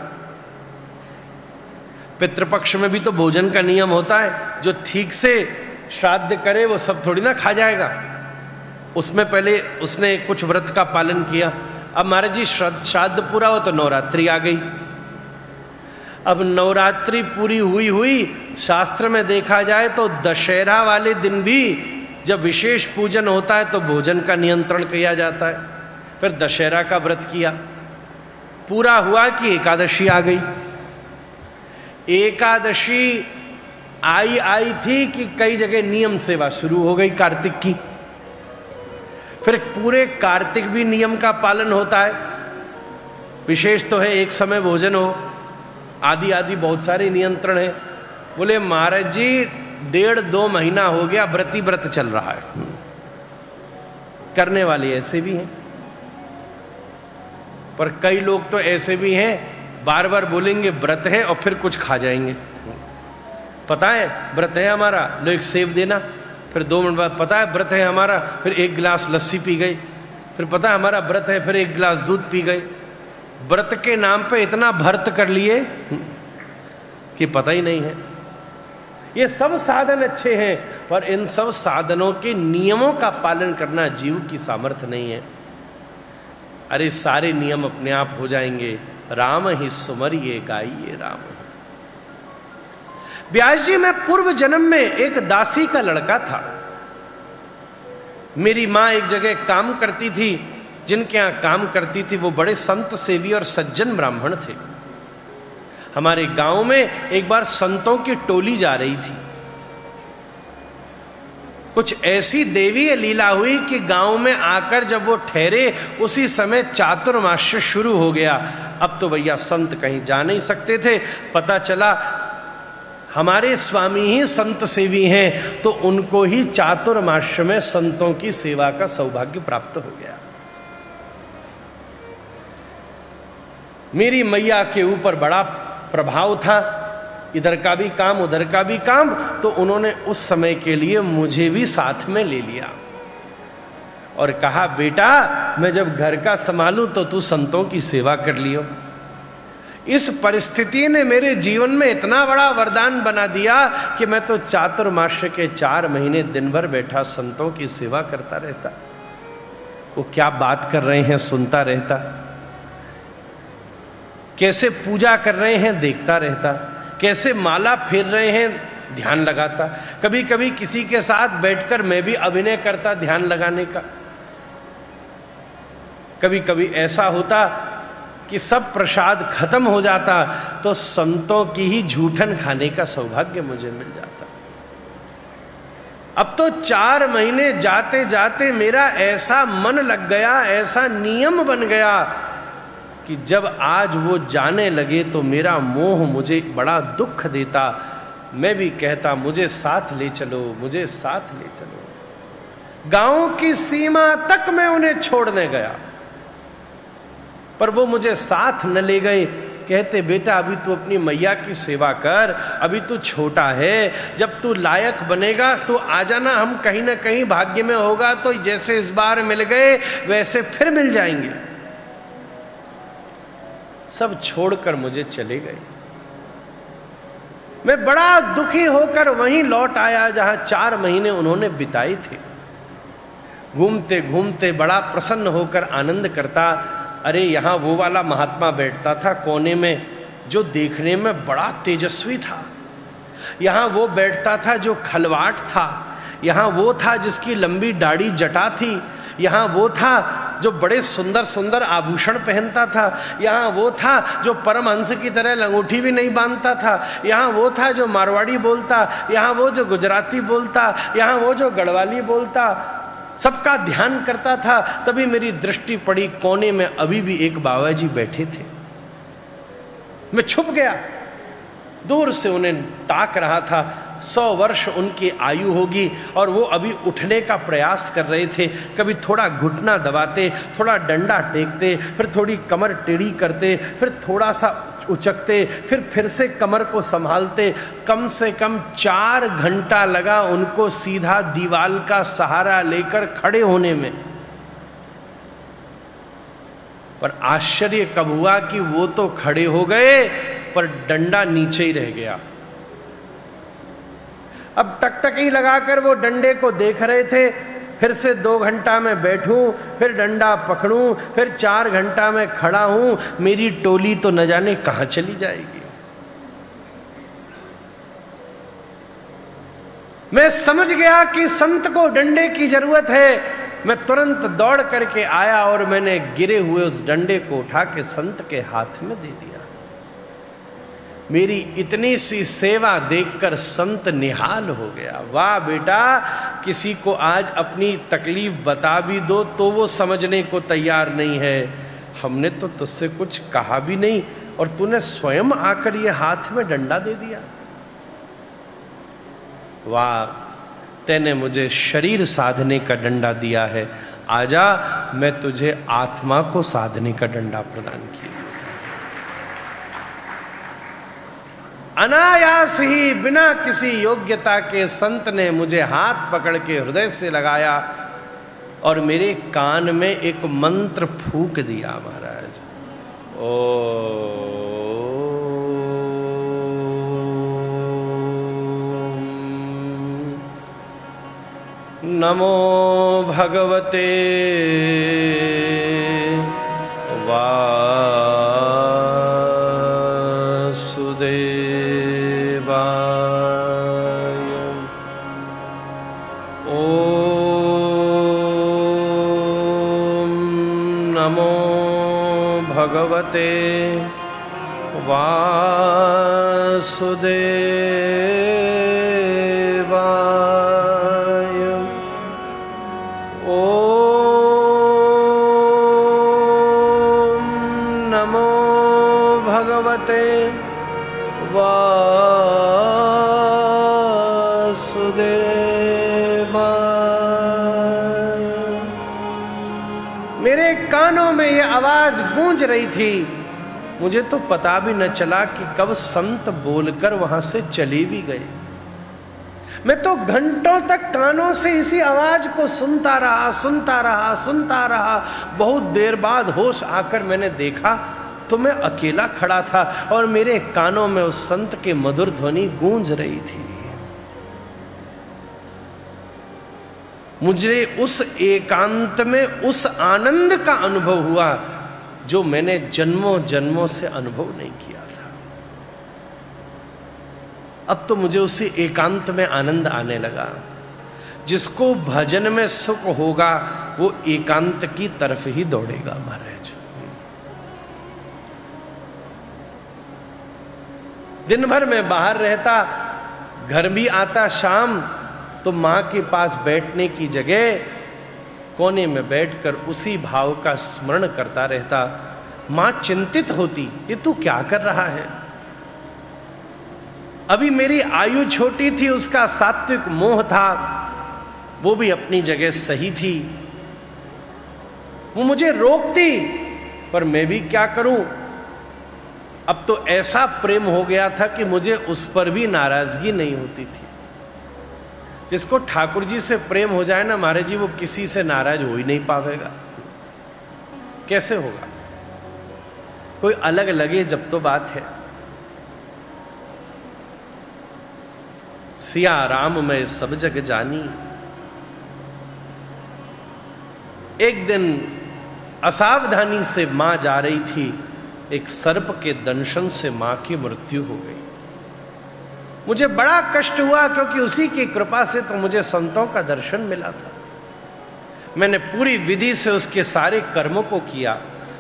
पितृपक्ष में भी तो भोजन का नियम होता है। जो ठीक से श्राद्ध करे वो सब थोड़ी ना खा जाएगा। उसमें पहले उसने कुछ व्रत का पालन किया। अब महाराज जी श्राद्ध पूरा हो तो नवरात्रि आ गई। अब नवरात्रि पूरी हुई शास्त्र में देखा जाए तो दशहरा वाले दिन भी जब विशेष पूजन होता है तो भोजन का नियंत्रण किया जाता है। फिर दशहरा का व्रत किया, पूरा हुआ कि एकादशी आ गई। एकादशी आई थी कि कई जगह नियम सेवा शुरू हो गई कार्तिक की। फिर पूरे कार्तिक भी नियम का पालन होता है। विशेष तो है एक समय भोजन हो, आदि आदि बहुत सारे नियंत्रण है। बोले महाराज जी 1.5-2 महीना हो गया व्रती व्रत चल रहा है। करने वाले ऐसे भी हैं, पर कई लोग तो ऐसे भी हैं बार बार बोलेंगे व्रत है और फिर कुछ खा जाएंगे। पता है व्रत है हमारा, लो एक सेब देना। फिर 2 मिनट बाद पता है व्रत है हमारा, फिर 1 गिलास लस्सी पी गई। फिर पता है हमारा व्रत है, फिर 1 गिलास दूध पी गई। व्रत के नाम पे इतना भर्त कर लिए कि पता ही नहीं है। ये सब साधन अच्छे हैं, पर इन सब साधनों के नियमों का पालन करना जीव की सामर्थ्य नहीं है। अरे सारे नियम अपने आप हो जाएंगे। राम ही सुमरिए गाइए राम। व्यास जी मैं पूर्व जन्म में एक दासी का लड़का था। मेरी मां एक जगह काम करती थी। जिनके यहां काम करती थी वो बड़े संत सेवी और सज्जन ब्राह्मण थे। हमारे गांव में एक बार संतों की टोली जा रही थी। कुछ ऐसी देवी लीला हुई कि गांव में आकर जब वो ठहरे उसी समय चातुर्मास्य शुरू हो गया। अब तो भैया संत कहीं जा नहीं सकते थे। पता चला हमारे स्वामी ही संत सेवी हैं, तो उनको ही चातुर्मास्य में संतों की सेवा का सौभाग्य प्राप्त हो गया। मेरी मैया के ऊपर बड़ा प्रभाव था, इधर का भी काम उधर का भी काम, तो उन्होंने उस समय के लिए मुझे भी साथ में ले लिया और कहा बेटा मैं जब घर का संभालूं तो तू संतों की सेवा कर लियो। इस परिस्थिति ने मेरे जीवन में इतना बड़ा वरदान बना दिया कि मैं तो चातुर्मास्य के 4 महीने दिन भर बैठा संतों की सेवा करता रहता। वो क्या बात कर रहे हैं सुनता रहता, कैसे पूजा कर रहे हैं देखता रहता, कैसे माला फेर रहे हैं ध्यान लगाता। कभी कभी किसी के साथ बैठकर मैं भी अभिनय करता ध्यान लगाने का। कभी कभी ऐसा होता कि सब प्रसाद खत्म हो जाता तो संतों की ही जूठन खाने का सौभाग्य मुझे मिल जाता। अब तो 4 महीने जाते जाते मेरा ऐसा मन लग गया, ऐसा नियम बन गया कि जब आज वो जाने लगे तो मेरा मोह मुझे बड़ा दुख देता। मैं भी कहता मुझे साथ ले चलो, मुझे साथ ले चलो। गांव की सीमा तक मैं उन्हें छोड़ने गया, पर वो मुझे साथ न ले गए। कहते बेटा अभी तू अपनी मैया की सेवा कर, अभी तू छोटा है, जब तू लायक बनेगा तो आ जाना, हम कहीं ना कहीं भाग्य में होगा तो जैसे इस बार मिल गए वैसे फिर मिल जाएंगे। सब छोड़कर मुझे चले गए। मैं बड़ा दुखी होकर वहीं लौट आया जहां 4 महीने उन्होंने बिताए थे। घूमते घूमते बड़ा प्रसन्न होकर आनंद करता, अरे यहां वो वाला महात्मा बैठता था कोने में जो देखने में बड़ा तेजस्वी था, यहां वो बैठता था जो खलवाट था, यहां वो था जिसकी लंबी दाढ़ी जटा थी, यहां वो था जो बड़े सुंदर सुंदर आभूषण पहनता था, यहाँ वो था जो परमहंस की तरह लंगूठी भी नहीं बांधता था, यहाँ वो था जो मारवाड़ी बोलता, यहाँ वो जो गुजराती बोलता, यहाँ वो जो गढ़वाली बोलता, सबका ध्यान करता था। तभी मेरी दृष्टि पड़ी कोने में अभी भी एक बाबा जी बैठे थे। मैं छुप गया, दूर से उन्हें ताक रहा था। 100 वर्ष उनकी आयु होगी और वो अभी उठने का प्रयास कर रहे थे। कभी थोड़ा घुटना दबाते, थोड़ा डंडा टेकते, फिर थोड़ी कमर टेढ़ी करते, फिर थोड़ा सा उचकते, फिर से कमर को संभालते। कम से कम 4 घंटा लगा उनको सीधा दीवाल का सहारा लेकर खड़े होने में। पर आश्चर्य कब हुआ कि वो तो खड़े हो गए पर डंडा नीचे ही रह गया। अब टकटकी लगाकर वो डंडे को देख रहे थे। फिर से 2 घंटा में बैठूं, फिर डंडा पकड़ूं, फिर 4 घंटा में खड़ा हूं, मेरी टोली तो न जाने कहां चली जाएगी। मैं समझ गया कि संत को डंडे की जरूरत है। मैं तुरंत दौड़ करके आया और मैंने गिरे हुए उस डंडे को उठा के संत के हाथ में दे दिया। मेरी इतनी सी सेवा देखकर संत निहाल हो गया। वाह बेटा, किसी को आज अपनी तकलीफ बता भी दो तो वो समझने को तैयार नहीं है। हमने तो तुझसे कुछ कहा भी नहीं और तूने स्वयं आकर ये हाथ में डंडा दे दिया। वाह, तैने मुझे शरीर साधने का डंडा दिया है, आजा मैं तुझे आत्मा को साधने का डंडा प्रदान किया। अनायास ही बिना किसी योग्यता के संत ने मुझे हाथ पकड़ के हृदय से लगाया और मेरे कान में एक मंत्र फूंक दिया। महाराज, ओ नमो भगवते भगवते वासुदेवाय। ओम नमो भगवते वासुदेवाय। मेरे कानों में यह आवाज गूंज रही थी। मुझे तो पता भी न चला कि कब संत बोलकर वहां से चले भी गए। मैं तो घंटों तक कानों से इसी आवाज को सुनता रहा। बहुत देर बाद होश आकर मैंने देखा तो मैं अकेला खड़ा था और मेरे कानों में उस संत के मधुर ध्वनि गूंज रही थी। मुझे उस एकांत में उस आनंद का अनुभव हुआ जो मैंने जन्मों जन्मों से अनुभव नहीं किया था। अब तो मुझे उसी एकांत में आनंद आने लगा। जिसको भजन में सुख होगा वो एकांत की तरफ ही दौड़ेगा महाराज। दिन भर मैं बाहर रहता, घर भी आता शाम, तो मां के पास बैठने की जगह कोने में बैठकर उसी भाव का स्मरण करता रहता। मां चिंतित होती, ये तू क्या कर रहा है? अभी मेरी आयु छोटी थी, उसका सात्विक मोह था, वो भी अपनी जगह सही थी। वो मुझे रोकती, पर मैं भी क्या करूं? अब तो ऐसा प्रेम हो गया था कि मुझे उस पर भी नाराजगी नहीं होती थी। जिसको ठाकुर जी से प्रेम हो जाए ना महाराज जी, वो किसी से नाराज हो ही नहीं पावेगा। कैसे होगा? कोई अलग लगे जब तो बात है। सिया राम मैं सब जग जानी। एक दिन असावधानी से मां जा रही थी, एक सर्प के दंशन से मां की मृत्यु हो गई। मुझे बड़ा कष्ट हुआ, क्योंकि उसी की कृपा से तो मुझे संतों का दर्शन मिला था। मैंने पूरी विधि से उसके सारे कर्मों को किया,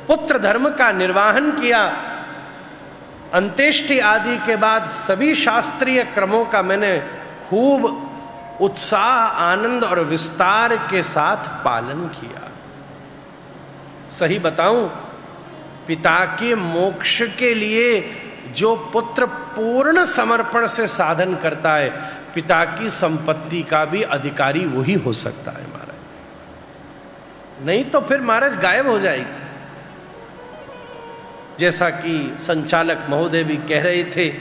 पुत्र धर्म का निर्वाहन किया। अंत्येष्टि आदि के बाद सभी शास्त्रीय क्रमों का मैंने खूब उत्साह, आनंद और विस्तार के साथ पालन किया। सही बताऊं, पिता के मोक्ष के लिए जो पुत्र पूर्ण समर्पण से साधन करता है, पिता की संपत्ति का भी अधिकारी वही हो सकता है महाराज। नहीं तो फिर महाराज गायब हो जाएगी। जैसा कि संचालक महोदय भी कह रहे थे,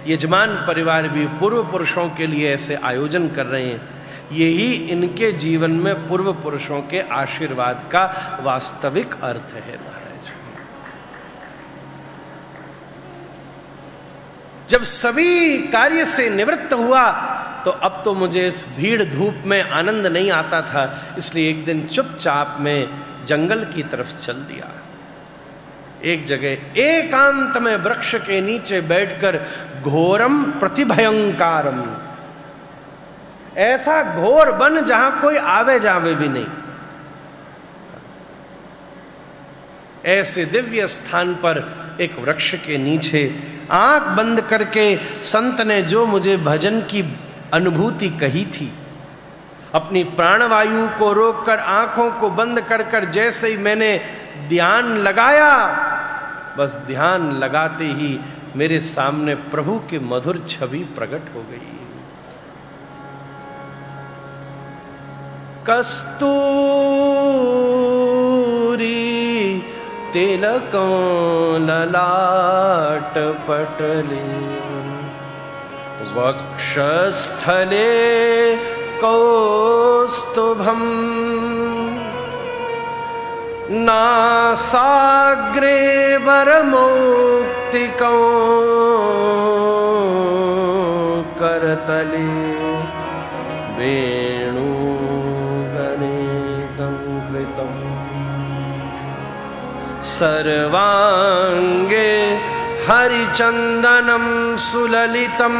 यजमान परिवार भी पूर्व पुरुषों के लिए ऐसे आयोजन कर रहे हैं। यही इनके जीवन में पूर्व पुरुषों के आशीर्वाद का वास्तविक अर्थ है महाराज। जब सभी कार्य से निवृत्त हुआ तो अब तो मुझे इस भीड़ धूप में आनंद नहीं आता था, इसलिए एक दिन चुपचाप में जंगल की तरफ चल दिया। एक जगह एकांत में वृक्ष के नीचे बैठकर घोरम प्रतिभयंकारम, ऐसा घोर वन जहां कोई आवे जावे भी नहीं, ऐसे दिव्य स्थान पर एक वृक्ष के नीचे आंख बंद करके संत ने जो मुझे भजन की अनुभूति कही थी, अपनी प्राणवायु को रोककर आंखों को बंद कर जैसे ही मैंने ध्यान लगाया, बस ध्यान लगाते ही मेरे सामने प्रभु की मधुर छवि प्रकट हो गई। कस्तूरी तिलकों ललाट पटले, वक्षस्थले कौस्तुभम, नासाग्रे वरमौक्तिकं, करतले वेणुगणेकं कृतम्, सर्वांगे हरिचंदनं सुललितं,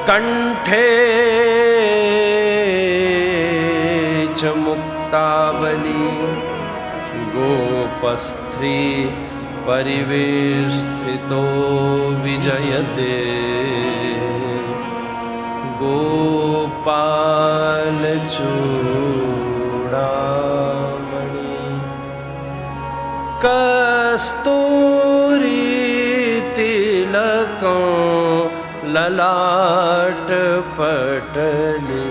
कंठे च मुक्तावली, गोपस्त्री परिवेष्टितो विजयते, गोपाल चूड़ामणि, कस्तूरी तिलकों ललाट पटले,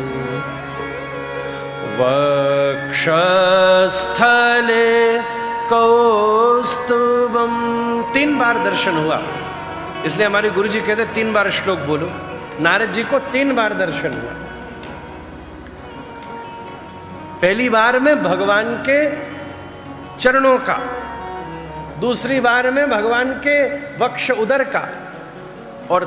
वक्षस्थले कौस्तुभम। 3 बार दर्शन हुआ, इसलिए हमारे गुरु जी कहते 3 बार श्लोक बोलो। नारद जी को 3 बार दर्शन हुआ। पहली बार में भगवान के चरणों का, दूसरी बार में भगवान के वक्ष उदर का, और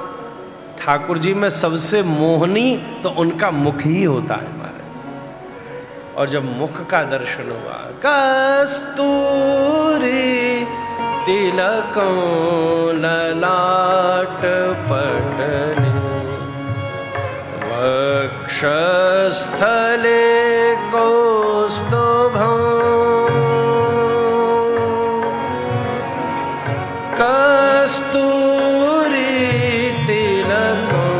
ठाकुर जी में सबसे मोहनी तो उनका मुख ही होता है महाराज। और जब मुख का दर्शन हुआ, कस्तूरी तिलकों ललाट पटने वक्षस्थले कौस्तुभं कस्तूरी तिलकों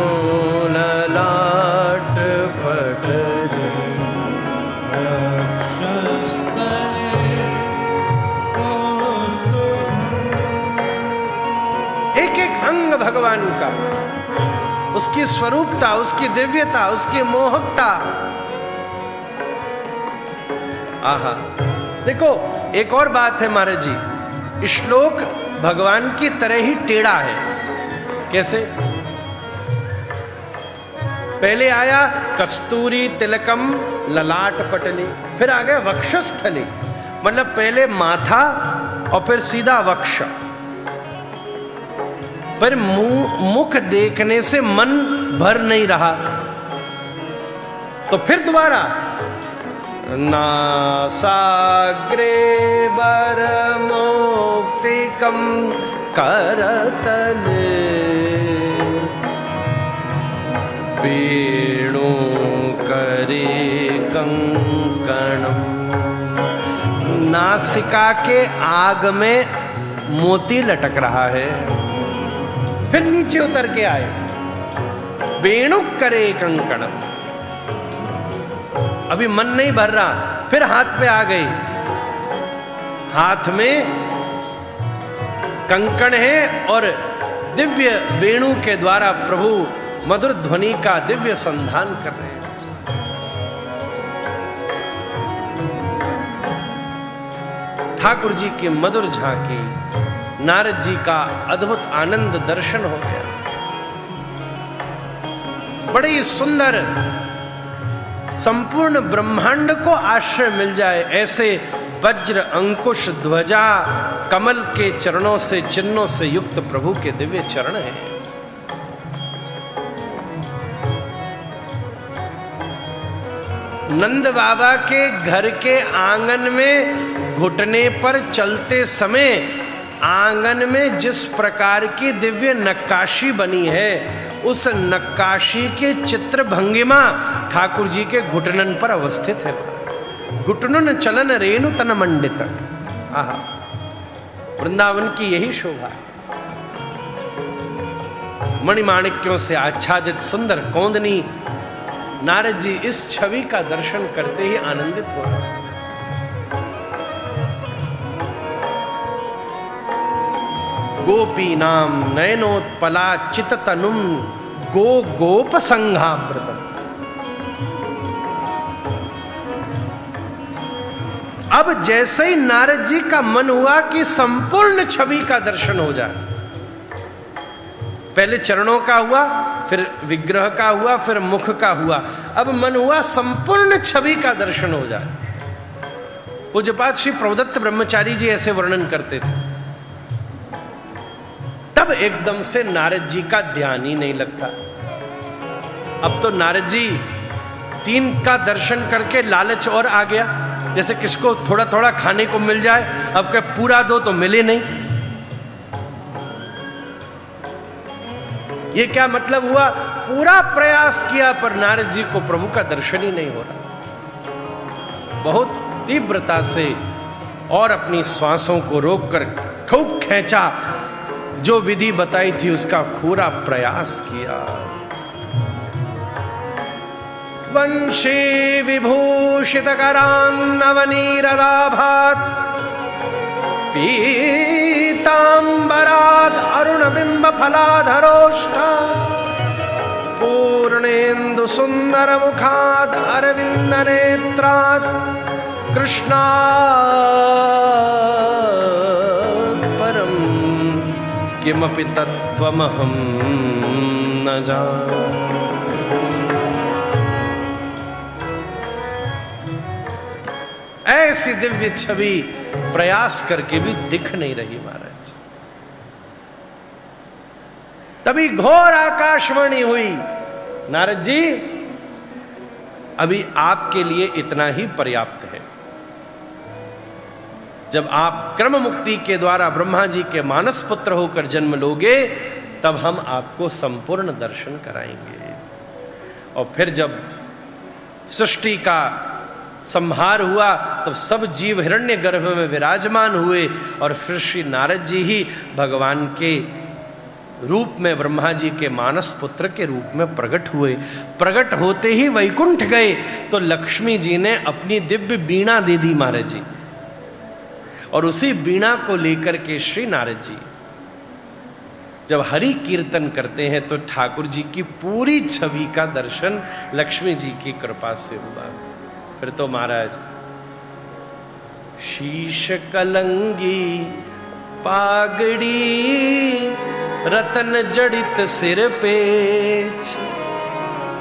ललाट पटने एक एक अंग भगवान का, उसकी स्वरूपता, उसकी दिव्यता, उसकी मोहकता। आहा, देखो एक और बात है महाराज जी, श्लोक भगवान की तरह ही टेढ़ा है। कैसे? पहले आया कस्तूरी तिलकम ललाट पटले, फिर आ गया वक्षस्थले, मतलब पहले माथा और फिर सीधा वक्ष। पर मुख देखने से मन भर नहीं रहा, तो फिर दोबारा नासाग्रे बरमौक्तिकं करतले वेणु करे कंकणम, नासिका के आग में मोती लटक रहा है। फिर नीचे उतर के आए, वेणु करे कंकणम, अभी मन नहीं भर रहा, फिर हाथ पे आ गई, हाथ में कंकण है और दिव्य वेणु के द्वारा प्रभु मधुर ध्वनि का दिव्य संधान कर रहे हैं। ठाकुर जी की मधुर झांकी, नारद जी का अद्भुत आनंद दर्शन हो गया। बड़ी सुंदर, संपूर्ण ब्रह्मांड को आश्रय मिल जाए ऐसे वज्र अंकुश ध्वजा कमल के चरणों से, चिन्हों से युक्त प्रभु के दिव्य चरण हैं। नंद बाबा के घर के आंगन में घुटने पर चलते समय आंगन में जिस प्रकार की दिव्य नक्काशी बनी है, उस नक्काशी के चित्र भंगिमा ठाकुर जी के घुटनन पर अवस्थित है। घुटनन चलन रेणु तन मंडित। आहा, वृंदावन की यही शोभा। मणिमाणिक्यों से आच्छादित सुंदर कौंदनी, नारद जी इस छवि का दर्शन करते ही आनंदित हो रहे। गोपी नाम नयनोत्पला चित तनुम गो गोप संघाव्रत। अब जैसे ही नारद जी का मन हुआ कि संपूर्ण छवि का दर्शन हो जाए, पहले चरणों का हुआ, फिर विग्रह का हुआ, फिर मुख का हुआ, अब मन हुआ संपूर्ण छवि का दर्शन हो जाए। पूज्यपाद श्री प्रभुदत्त ब्रह्मचारी जी ऐसे वर्णन करते थे। तब एकदम से नारद जी का ध्यान ही नहीं लगता। अब तो नारद जी 3 का दर्शन करके लालच और आ गया, जैसे किसको थोड़ा थोड़ा खाने को मिल जाए। अब क्या पूरा दो तो मिले नहीं। ये क्या मतलब हुआ? पूरा प्रयास किया पर नारद जी को प्रभु का दर्शन ही नहीं हो रहा। बहुत तीव्रता से और अपनी श्वासों को रोककर खूब खींचा, जो विधि बताई थी उसका पूरा प्रयास किया। वंशी विभूषित करान्नवनीरदाभात् पीतांबराद अरुण बिंब फलाधरोष्ठा पूर्णेन्दु सुंदर मुखाद अरविंद नेत्रात् कृष्णात् परम किमपि तत्त्वमहं न जाने। ऐसी दिव्य छवि प्रयास करके भी दिख नहीं रही महाराज। तभी घोर आकाशवाणी हुई, नारद जी अभी आपके लिए इतना ही पर्याप्त है। जब आप क्रम मुक्ति के द्वारा ब्रह्मा जी के मानस पुत्र होकर जन्म लोगे, तब हम आपको संपूर्ण दर्शन कराएंगे। और फिर जब सृष्टि का संहार हुआ, तब सब जीव हिरण्य गर्भ में विराजमान हुए और फिर श्री नारद जी ही भगवान के रूप में, ब्रह्मा जी के मानस पुत्र के रूप में प्रकट हुए। प्रकट होते ही वैकुंठ गए तो लक्ष्मी जी ने अपनी दिव्य बीणा दे दी महाराज जी, और उसी बीणा को लेकर के श्री नारद जी जब हरि कीर्तन करते हैं तो ठाकुर जी की पूरी छवि का दर्शन लक्ष्मी जी की कृपा से हुआ। फिर तो महाराज शीश कलंगी पागड़ी रतन जड़ित सिर पेच,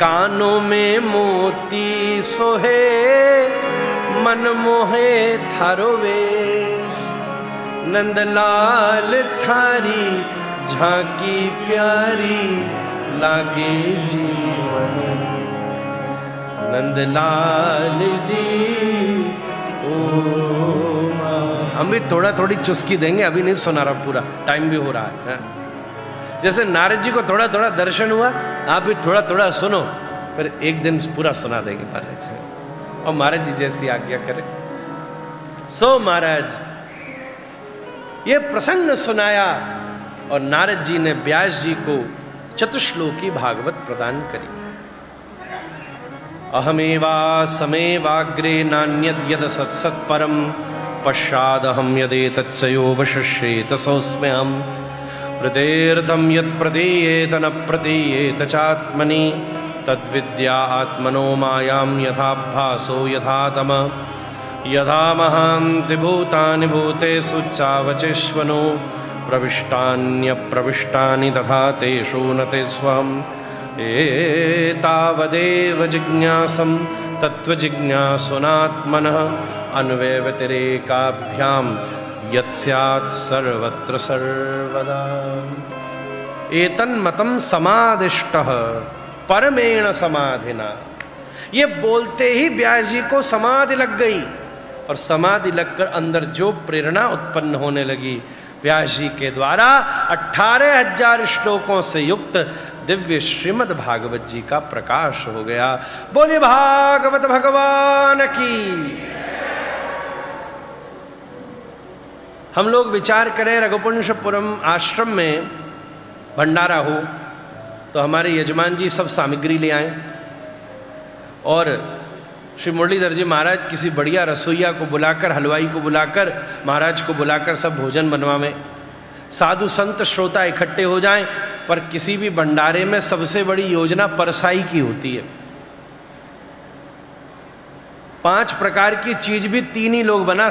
कानों में मोती सोहे मन मोहे थारोवे, नंदलाल थारी झांकी प्यारी लागे जीवन, नंदलाल जी ओ। हम भी थोड़ा थोड़ी चुस्की देंगे, अभी नहीं सुना रहा पूरा, टाइम भी हो रहा है। जैसे नारद जी को थोड़ा थोड़ा दर्शन हुआ, आप भी थोड़ा थोड़ा सुनो, फिर एक दिन पूरा सुना देंगे महाराज जी, और महाराज जी जैसी आज्ञा करें। सो महाराज ये प्रसंग सुनाया और नारद जी ने व्यास जी को चतुश्लोकी भागवत प्रदान करी। अहमेवा समेवाग्रे नान्यद यद सत्सत्परम, पश्चादहम यदेतत्सयो वशिष्येत सोऽस्म्यहम्, प्रतेर्थम यत् प्रतीयेत न प्रतीयेत चात्मनि, तद्विद्या आत्मनो मायां यथाभासो यथा तम, यथा महान्ति भूतानि भूतेषु चावचेष्वनो, प्रविष्टान्यप्रविष्टानि तथा तेषु न ते स्वम्, एतावदेव जिज्ञासं तत्त्वजिज्ञासुनात्मनः, अन्वयव्यतिरेकाभ्यां यत्स्यात् सर्वत्र सर्वदा। एतन्मतं समादिष्टः परमेण समाधिना। ये बोलते ही व्यास जी को समाधि लग गई, और समाधि लगकर अंदर जो प्रेरणा उत्पन्न होने लगी, व्यास जी के द्वारा 18,000 श्लोकों से युक्त दिव्य श्रीमद् भागवत जी का प्रकाश हो गया। बोले भागवत भगवान की। हम लोग विचार करें, रघुवंशपुरम आश्रम में भंडारा हो तो हमारे यजमान जी सब सामग्री ले आए, और श्री मुरलीधर जी महाराज किसी बढ़िया रसोईया को बुलाकर, हलवाई को बुलाकर, महाराज को बुलाकर सब भोजन बनवावें। साधु संत श्रोता इकट्ठे हो जाएं, पर किसी भी भंडारे में सबसे बड़ी योजना परसाई की होती है। 5 प्रकार की चीज भी 3 ही लोग बना